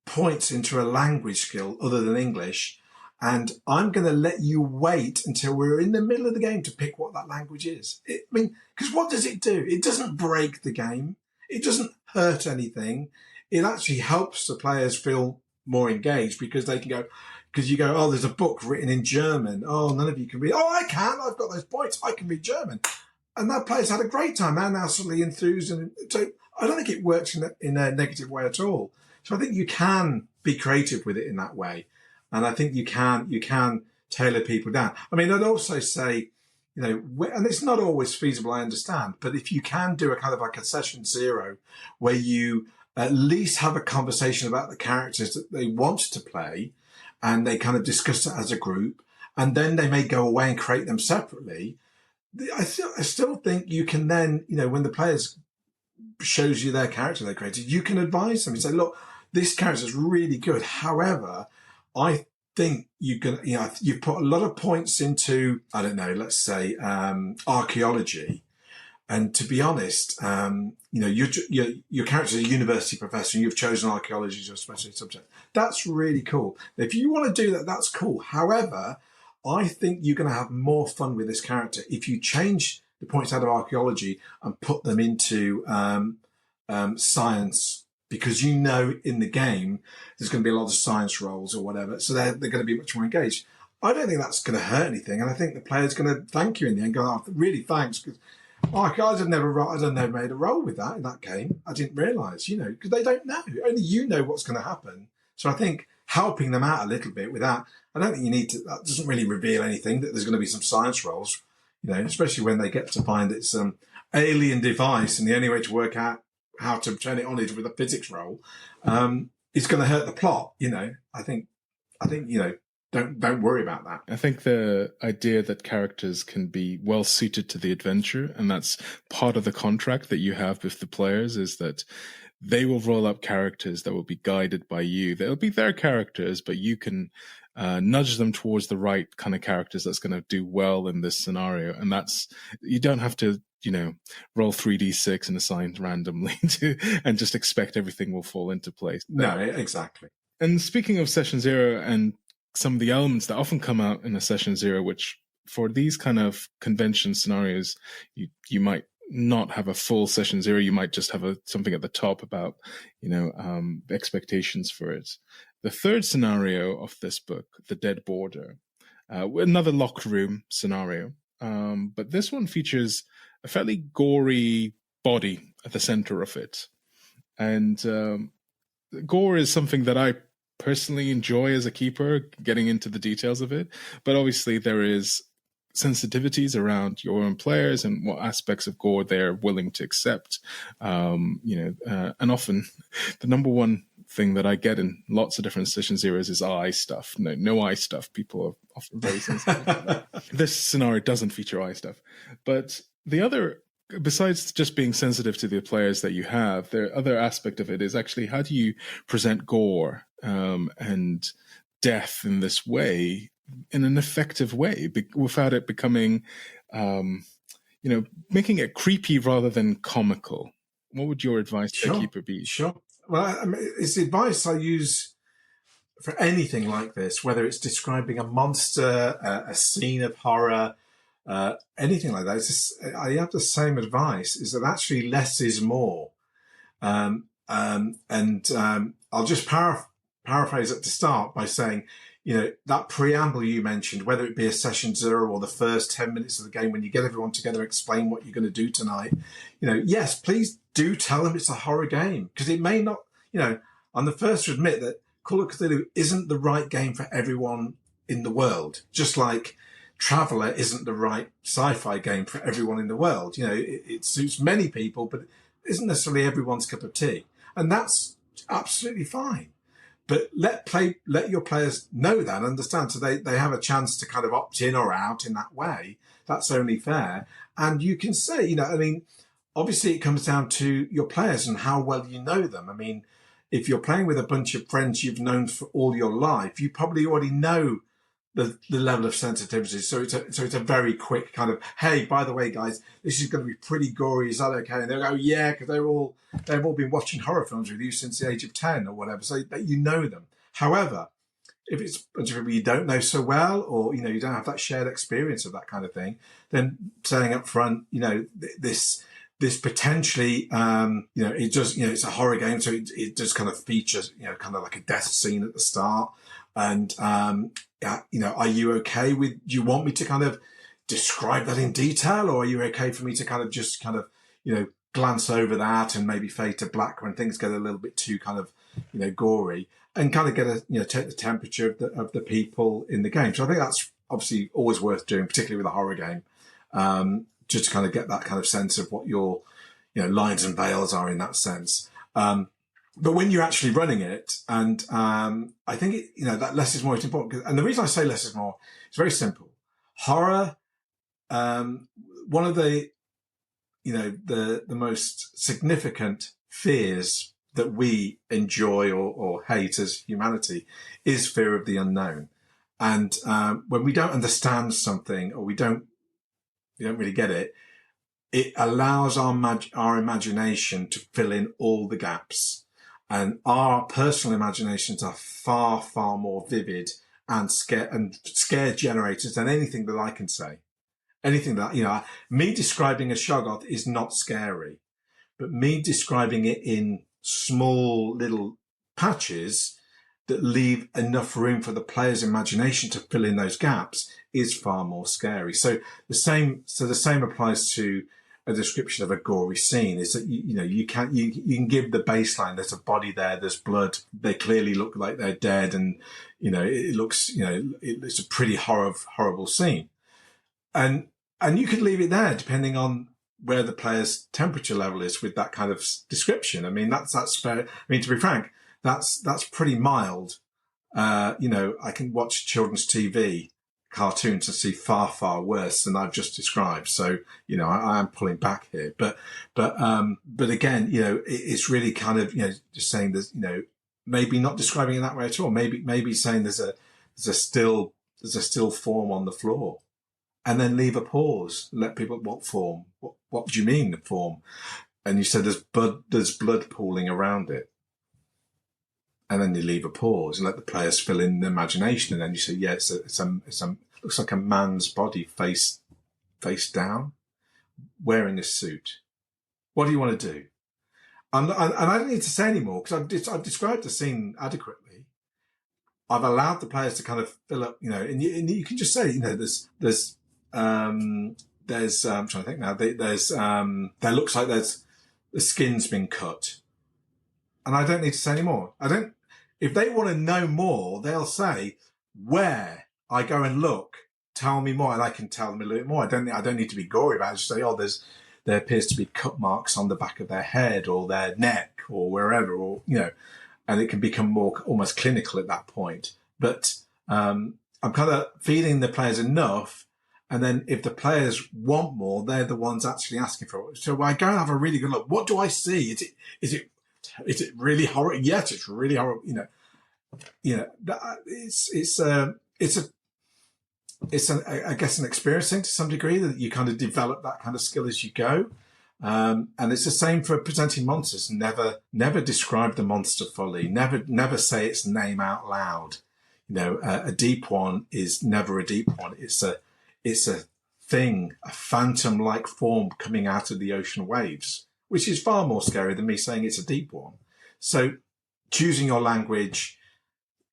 points into a language skill other than English, and I'm going to let you wait until we're in the middle of the game to pick what that language is. Because what does it do? It doesn't break the game. It doesn't hurt anything. It actually helps the players feel more engaged because they can go, because you go, oh, there's a book written in German. Oh, none of you can read. Oh, I can. I've got those points. I can read German. And that player's had a great time. They're now suddenly enthused. And so I don't think it works in a negative way at all. So I think you can be creative with it in that way. And I think you can tailor people down. I mean, I'd also say, and it's not always feasible, I understand, but if you can do a kind of like a session zero where you at least have a conversation about the characters that they want to play, and they kind of discuss it as a group, and then they may go away and create them separately. I still think you can then, when the players shows you their character they created, you can advise them and say, look, this character is really good. However, I think you've put a lot of points into, I don't know, let's say archaeology, And to be honest, your character is a university professor and you've chosen archaeology as your specialty subject. That's really cool. If you want to do that, that's cool. However, I think you're going to have more fun with this character if you change the points out of archaeology and put them into science, because in the game there's going to be a lot of science roles or whatever, so they're going to be much more engaged. I don't think that's going to hurt anything, and I think the player's going to thank you in the end. Go, oh, really, thanks, because I'd never made a roll with that in that game. I didn't realise, because they don't know. Only you know what's going to happen. So I think helping them out a little bit with that, I don't think you need to. That doesn't really reveal anything that there's going to be some science roles, especially when they get to find it's some alien device, and the only way to work out how to turn it on is with a physics roll. It's going to hurt the plot. I think don't worry about that. I think the idea that characters can be well suited to the adventure, and that's part of the contract that you have with the players, is that they will roll up characters that will be guided by you. They'll be their characters, but you can nudge them towards the right kind of characters that's going to do well in this scenario. And you don't have to, roll 3d6 and assign randomly and just expect everything will fall into place. No, exactly. And speaking of Session Zero and some of the elements that often come out in a Session Zero, which for these kind of convention scenarios, you might not have a full Session Zero. You might just have something at the top about, the expectations for it. The third scenario of this book, The Dead Border, another locked room scenario. But this one features a fairly gory body at the center of it. And gore is something that I personally enjoy as a keeper, getting into the details of it. But obviously there is sensitivities around your own players and what aspects of gore they're willing to accept. And often the number one thing that I get in lots of different Session Zeros is eye stuff. No eye stuff. People are often very sensitive to that. This scenario doesn't feature eye stuff. But the other, besides just being sensitive to the players that you have, the other aspect of it is actually how do you present gore and death in this way, in an effective way, without it becoming, making it creepy rather than comical. What would your advice to a keeper be? Sure. Well, it's the advice I use for anything like this, whether it's describing a monster, a scene of horror, anything like that. I have the same advice, is that actually less is more. And I'll just paraphrase at the start by saying, that preamble you mentioned, whether it be a Session Zero or the first 10 minutes of the game when you get everyone together, explain what you're going to do tonight, yes, please do tell them it's a horror game, because it may not, I'm the first to admit that Call of Cthulhu isn't the right game for everyone in the world, just like Traveller isn't the right sci-fi game for everyone in the world. It suits many people, but it isn't necessarily everyone's cup of tea. And that's absolutely fine. But let your players know that and understand, so they have a chance to kind of opt in or out in that way. That's only fair. And you can say, obviously it comes down to your players and how well you know them. If you're playing with a bunch of friends you've known for all your life, you probably already know the level of sensitivity. So it's a very quick kind of, hey, by the way, guys, this is going to be pretty gory. Is that okay? And they'll go, yeah, because they've all been watching horror films with you since the age of 10 or whatever. So that you know them. However, if it's a bunch of people you don't know so well, or, you don't have that shared experience of that kind of thing, then saying up front, this potentially, it's a horror game. So it does kind of features, kind of like a death scene at the start. And, are you okay with, do you want me to kind of describe that in detail, or are you okay for me to kind of glance over that and maybe fade to black when things get a little bit too kind of, gory, and kind of get take the temperature of the people in the game. So I think that's obviously always worth doing, particularly with a horror game, just to kind of get that kind of sense of what your, lines and veils are in that sense. But when you're actually running it, and I think that less is more is important. And the reason I say less is more, it's very simple. Horror, one of the the most significant fears that we enjoy or hate as humanity is fear of the unknown. And when we don't understand something, or we don't really get it, it allows our imagination to fill in all the gaps. And our personal imaginations are far, far more vivid and scare generators than anything that I can say. Anything that, me describing a Shoggoth is not scary, but me describing it in small little patches that leave enough room for the player's imagination to fill in those gaps is far more scary. So the same applies to a description of a gory scene. Is that you can give the baseline. There's a body there. There's blood. They clearly look like they're dead, and it looks it's a pretty horrible scene. And you could leave it there depending on where the player's temperature level is with that kind of description. I mean, that's fair. I mean, to be frank, that's pretty mild. I can watch children's TV cartoons and see far, far worse than I've just described. So, I am pulling back here. But again, it's really kind of, just saying there's, maybe not describing it that way at all. Maybe saying there's a still form on the floor. And then leave a pause. Let people, what form? What do you mean, the form? And you said there's blood pooling around it. And then you leave a pause and let the players fill in the imagination. And then you say, yeah, it's looks like a man's body face down, wearing a suit. What do you want to do? And I don't need to say any more because I've described the scene adequately. I've allowed the players to kind of fill up, and you can just say, I'm trying to think now. There looks like the skin's been cut, and I don't need to say any more. If they want to know more, they'll say where I go and look. Tell me more, and I can tell them a little bit more. I don't need to be gory about it. Just say, there appears to be cut marks on the back of their head or their neck or wherever, and it can become more almost clinical at that point. But I'm kind of feeding the players enough. And then if the players want more, they're the ones actually asking for it. So I go and have a really good look. What do I see? Is it really horrible? Yes, it's really horrible. It's I guess an experience thing to some degree that you kind of develop that kind of skill as you go. And it's the same for presenting monsters. Never describe the monster fully. Never say its name out loud. A deep one is never a deep one. It's a thing, a phantom-like form coming out of the ocean waves, which is far more scary than me saying it's a deep one. So choosing your language,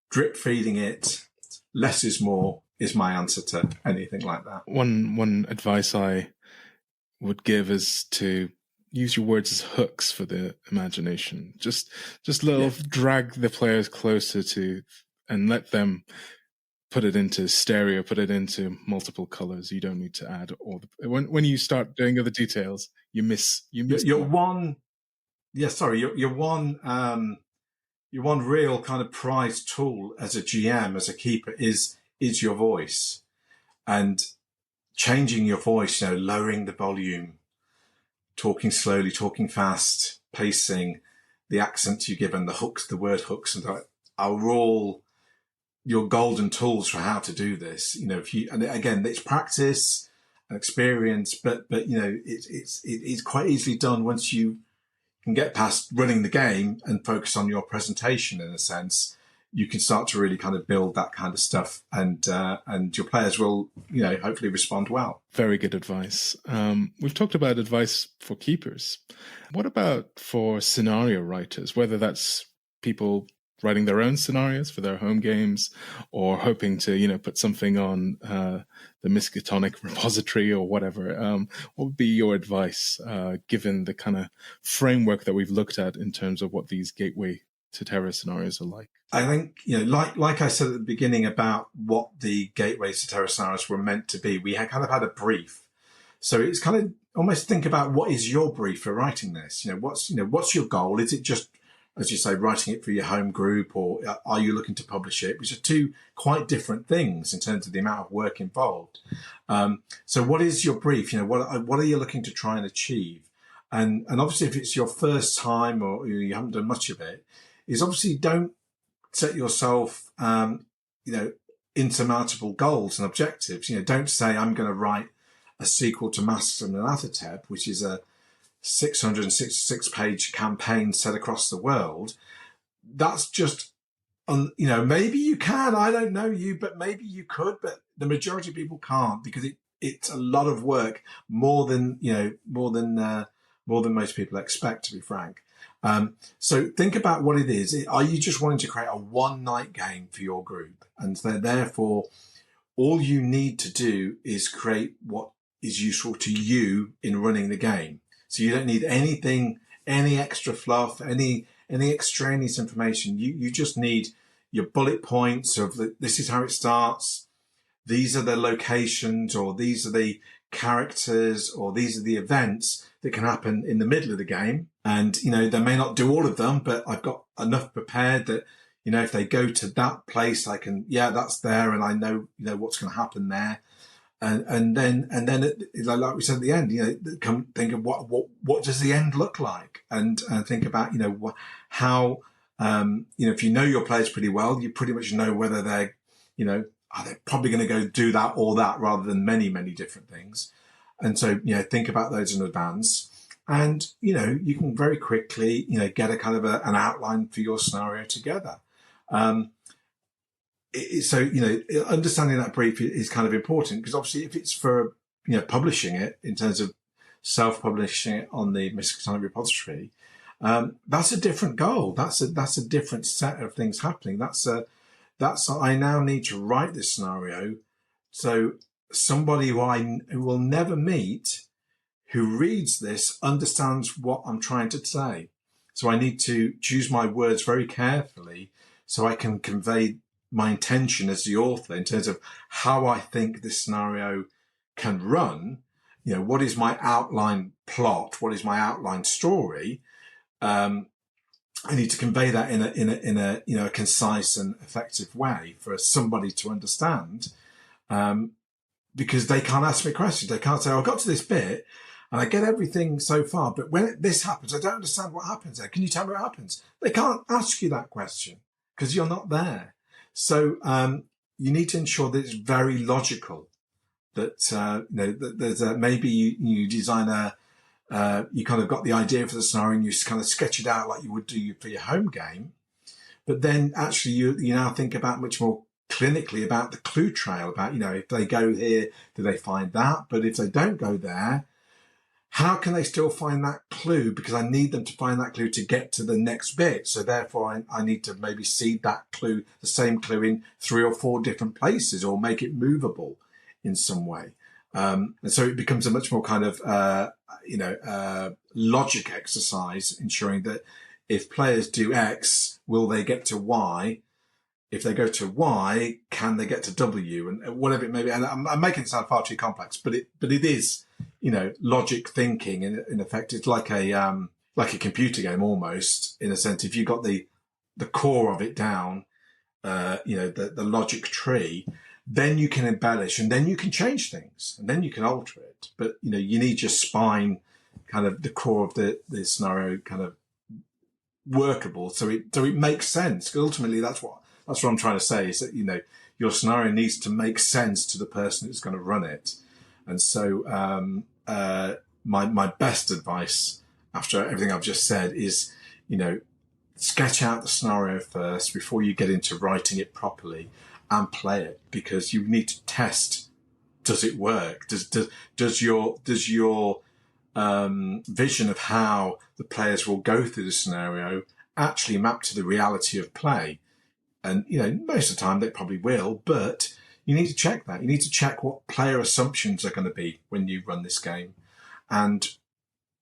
drip feeding it, less is more is my answer to anything like that. One advice I would give is to use your words as hooks for the imagination. Just drag the players closer to and let them put it into stereo, put it into multiple colors. You don't need to add all the. When you start doing other details, you miss. Your one real kind of prized tool as a GM, as a keeper, is your voice, and changing your voice. Lowering the volume, talking slowly, talking fast, pacing, the accent you give, and the hooks, the word hooks, and are all your golden tools for how to do this. And again, it's practice and experience, but it's quite easily done once you can get past running the game and focus on your presentation. In a sense, you can start to really kind of build that kind of stuff, and your players will, hopefully respond well. Very good advice. We've talked about advice for keepers. What about for scenario writers, whether that's people writing their own scenarios for their home games, or hoping to, put something on the Miskatonic repository or whatever? What would be your advice, given the kind of framework that we've looked at in terms of what these gateway to terror scenarios are like? I think, like I said at the beginning about what the gateways to terror scenarios were meant to be, we kind of had a brief. So it's kind of almost think about, what is your brief for writing this? What's your goal? Is it just, as you say, writing it for your home group, or are you looking to publish it? Which are two quite different things in terms of the amount of work involved. So what is your brief? What are you looking to try and achieve? And obviously, if it's your first time or you haven't done much of it, is obviously don't set yourself, insurmountable goals and objectives. Don't say, I'm going to write a sequel to Masters of Nyarlathotep, which is a 666-page campaign set across the world. That's just, maybe you can. I don't know you, but maybe you could. But the majority of people can't, because it's a lot of work, more than most people expect, to be frank. So think about what it is. Are you just wanting to create a one-night game for your group? And so therefore, all you need to do is create what is useful to you in running the game. So you don't need anything, any extra fluff, any extraneous information. You just need your bullet points of this is how it starts. These are the locations, or these are the characters, or these are the events that can happen in the middle of the game. And, they may not do all of them, but I've got enough prepared that, if they go to that place, I can, that's there. And I know, what's going to happen there. And then like we said at the end, come think of what does the end look like, and think about, how, if you know your players pretty well, you pretty much know whether they're, are they probably going to go do that or that, rather than many, many different things. And so, think about those in advance. And, you can very quickly, get a kind of an outline for your scenario together. So, understanding that brief is kind of important, because obviously if it's for, publishing it in terms of self-publishing it on the Miskatonic repository, that's a different goal. That's a different set of things happening. I now need to write this scenario so somebody who will never meet, who reads this, understands what I'm trying to say. So I need to choose my words very carefully so I can convey my intention as the author in terms of how I think this scenario can run. What is my outline plot? What is my outline story? I need to convey that in a concise and effective way for somebody to understand, because they can't ask me questions. They can't say, I got to this bit and I get everything so far, but when this happens, I don't understand what happens there. Can you tell me what happens? They can't ask you that question because you're not there. So you need to ensure that it's very logical. That that there's maybe you design you kind of got the idea for the scenario and you kind of sketch it out like you would do for your home game, but then actually you now think about much more clinically about the clue trail. About if they go here, do they find that? But if they don't go there, how can they still find that clue? Because I need them to find that clue to get to the next bit. So therefore, I need to maybe seed that clue, the same clue, in 3 or 4 different places, or make it movable in some way. And so it becomes a much more kind of, logic exercise, ensuring that if players do X, will they get to Y? If they go to Y, can they get to W? And whatever it may be. And I'm making it sound far too complex, but it is, logic thinking. In effect, it's like a computer game almost, in a sense. If you got the core of it down, the logic tree, then you can embellish, and then you can change things, and then you can alter it. But you need your spine, kind of the core of the scenario, kind of workable, so it makes sense. Because ultimately, that's what I'm trying to say, is that your scenario needs to make sense to the person who's going to run it. And so my best advice after everything I've just said is, sketch out the scenario first before you get into writing it properly, and play it, because you need to test, does it work? Does your vision of how the players will go through the scenario actually map to the reality of play? And, most of the time they probably will, but you need to check that. You need to check what player assumptions are going to be when you run this game, and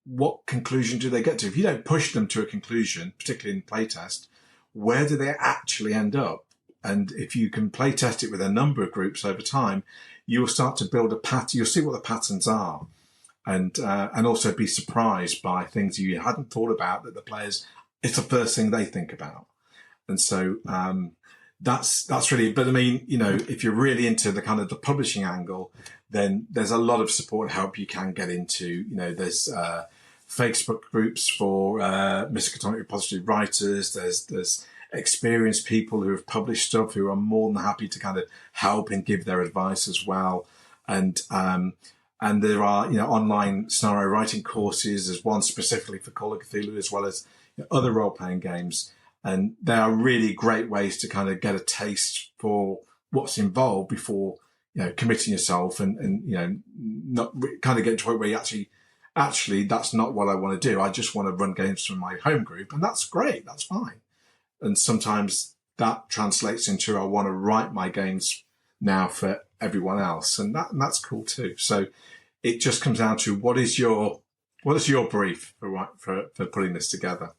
what conclusion do they get to. If you don't push them to a conclusion, particularly in playtest, where do they actually end up? And if you can playtest it with a number of groups over time, you will start to build a pattern. You'll see what the patterns are, and also be surprised by things you hadn't thought about, that the players, it's the first thing they think about. And so that's really. But I mean, if you're really into the kind of the publishing angle, then there's a lot of support and help you can get into. There's Facebook groups for Miskatonic repository writers. There's experienced people who have published stuff who are more than happy to kind of help and give their advice as well. And And there are, online scenario writing courses. There's one specifically for Call of Cthulhu, as well as other role-playing games. And they are really great ways to kind of get a taste for what's involved before, committing yourself and not kind of get to a point where you actually, that's not what I want to do. I just want to run games from my home group, and that's great. That's fine. And sometimes that translates into I want to write my games now for everyone else, and that's cool too. So it just comes down to what is your brief for putting this together.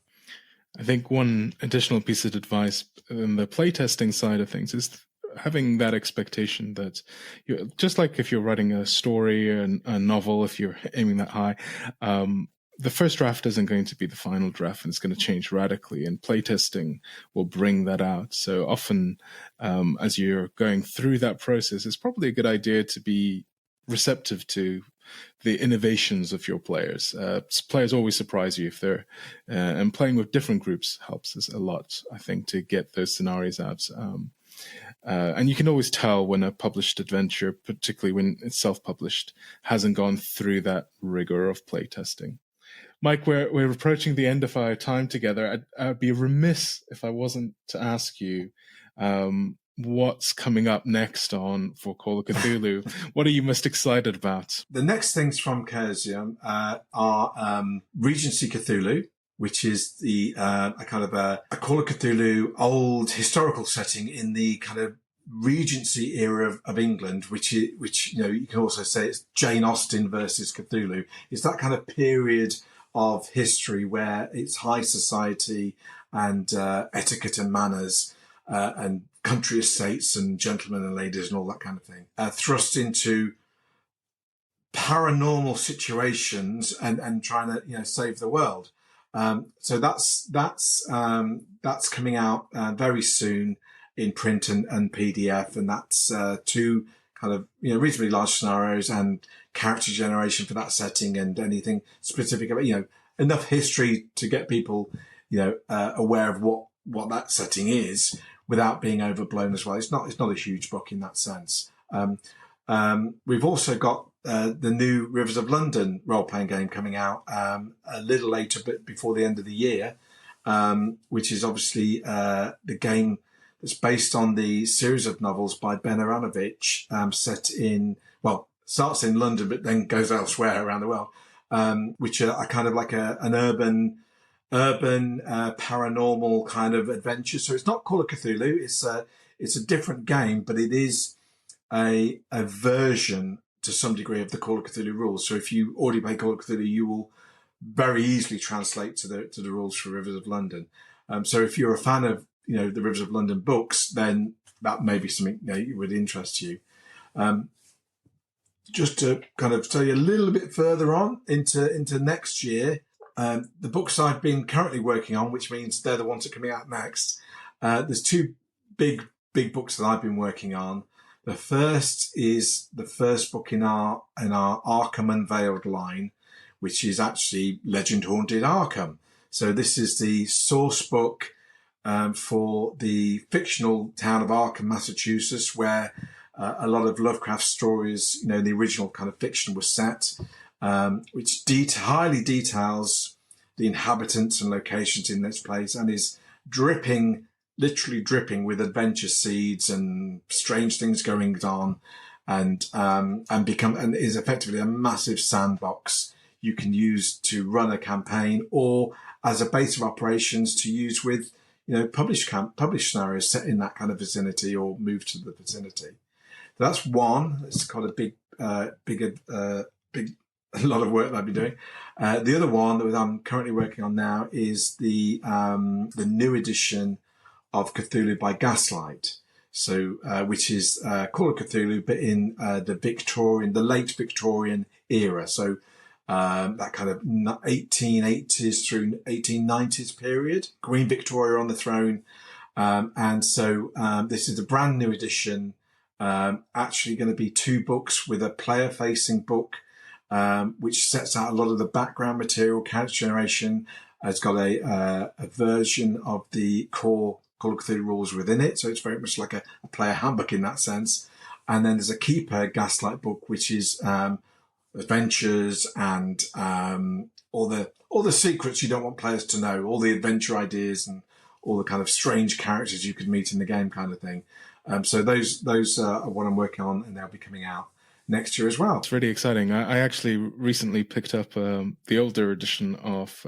I think one additional piece of advice in the playtesting side of things is having that expectation that you, just like if you're writing a story and a novel, if you're aiming that high, the first draft isn't going to be the final draft, and it's going to change radically, and playtesting will bring that out. So often, as you're going through that process, it's probably a good idea to be receptive to the innovations of your players. Players always surprise you if they're, and playing with different groups helps us a lot, I think, to get those scenarios out. And you can always tell when a published adventure, particularly when it's self-published, hasn't gone through that rigor of playtesting. Mike, we're approaching the end of our time together. I'd be remiss if I wasn't to ask you what's coming up next for Call of Cthulhu. What are you most excited about? The next things from Chaosium are Regency Cthulhu, which is the a kind of a Call of Cthulhu old historical setting in the kind of Regency era of England, which you can also say it's Jane Austen versus Cthulhu. It's that kind of period of history where it's high society and etiquette and manners and country estates and gentlemen and ladies and all that kind of thing, thrust into paranormal situations and trying to save the world. So that's coming out very soon in print and PDF, and that's two kind of reasonably large scenarios and character generation for that setting, and anything specific about enough history to get people aware of what that setting is without being overblown as well. It's not a huge book in that sense. We've also got the new Rivers of London role-playing game coming out a little later, but before the end of the year, which is obviously the game that's based on the series of novels by Ben Aranovich, set in, starts in London, but then goes elsewhere around the world, which are kind of like an urban paranormal kind of adventure. So it's not Call of Cthulhu. It's a different game, but it is a version to some degree of the Call of Cthulhu rules. So if you already play Call of Cthulhu, you will very easily translate to the rules for Rivers of London. So if you're a fan of the Rivers of London books, then that may be something that would interest you. Just to kind of tell you a little bit further on into next year, the books I've been currently working on, which means they're the ones that are coming out next. There's two big books that I've been working on. The first is the first book in our Arkham Unveiled line, which is actually Legend Haunted Arkham. So this is the source book for the fictional town of Arkham, Massachusetts, where a lot of Lovecraft stories, the original kind of fiction was set, which highly details the inhabitants and locations in this place, and is literally dripping with adventure seeds and strange things going on, and is effectively a massive sandbox you can use to run a campaign, or as a base of operations to use with published scenarios set in that kind of vicinity or move to the vicinity. So that's one. It's quite a big a lot of work that I've been doing. The other one that I'm currently working on now is the new edition of Cthulhu by Gaslight. So, which is Call of Cthulhu, but in the late Victorian era. So, that kind of 1880s through 1890s period. Queen Victoria on the throne. And so, this is a brand new edition. Actually going to be two books with a player-facing book, which sets out a lot of the background material, character generation. It's got a version of the core Call of Cthulhu rules within it, so it's very much like a player handbook in that sense. And then there's a Keeper Gaslight book, which is adventures and all the secrets you don't want players to know, all the adventure ideas and all the kind of strange characters you could meet in the game, kind of thing. So those are what I'm working on, and they'll be coming out next year as well. It's really exciting. I actually recently picked up the older edition of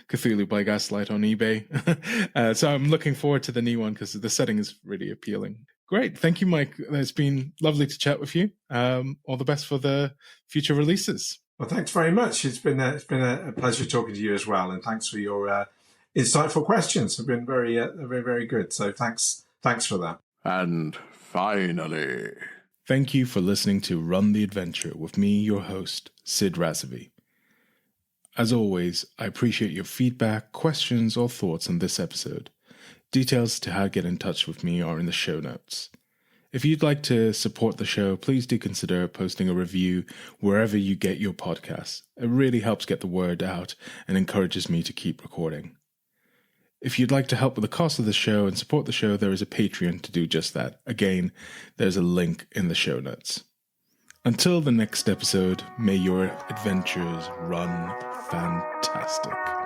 Cthulhu by Gaslight on eBay. So I'm looking forward to the new one because the setting is really appealing. Great. Thank you, Mike. It's been lovely to chat with you. All the best for the future releases. Well, thanks very much. It's been a pleasure talking to you as well. And thanks for your insightful questions. Have been very, very, very good. So thanks for that. And finally, thank you for listening to Run the Adventure with me, your host, Sid Razavi. As always, I appreciate your feedback, questions, or thoughts on this episode. Details to how to get in touch with me are in the show notes. If you'd like to support the show, please do consider posting a review wherever you get your podcasts. It really helps get the word out and encourages me to keep recording. If you'd like to help with the cost of the show and support the show, there is a Patreon to do just that. Again, there's a link in the show notes. Until the next episode, may your adventures run fantastic.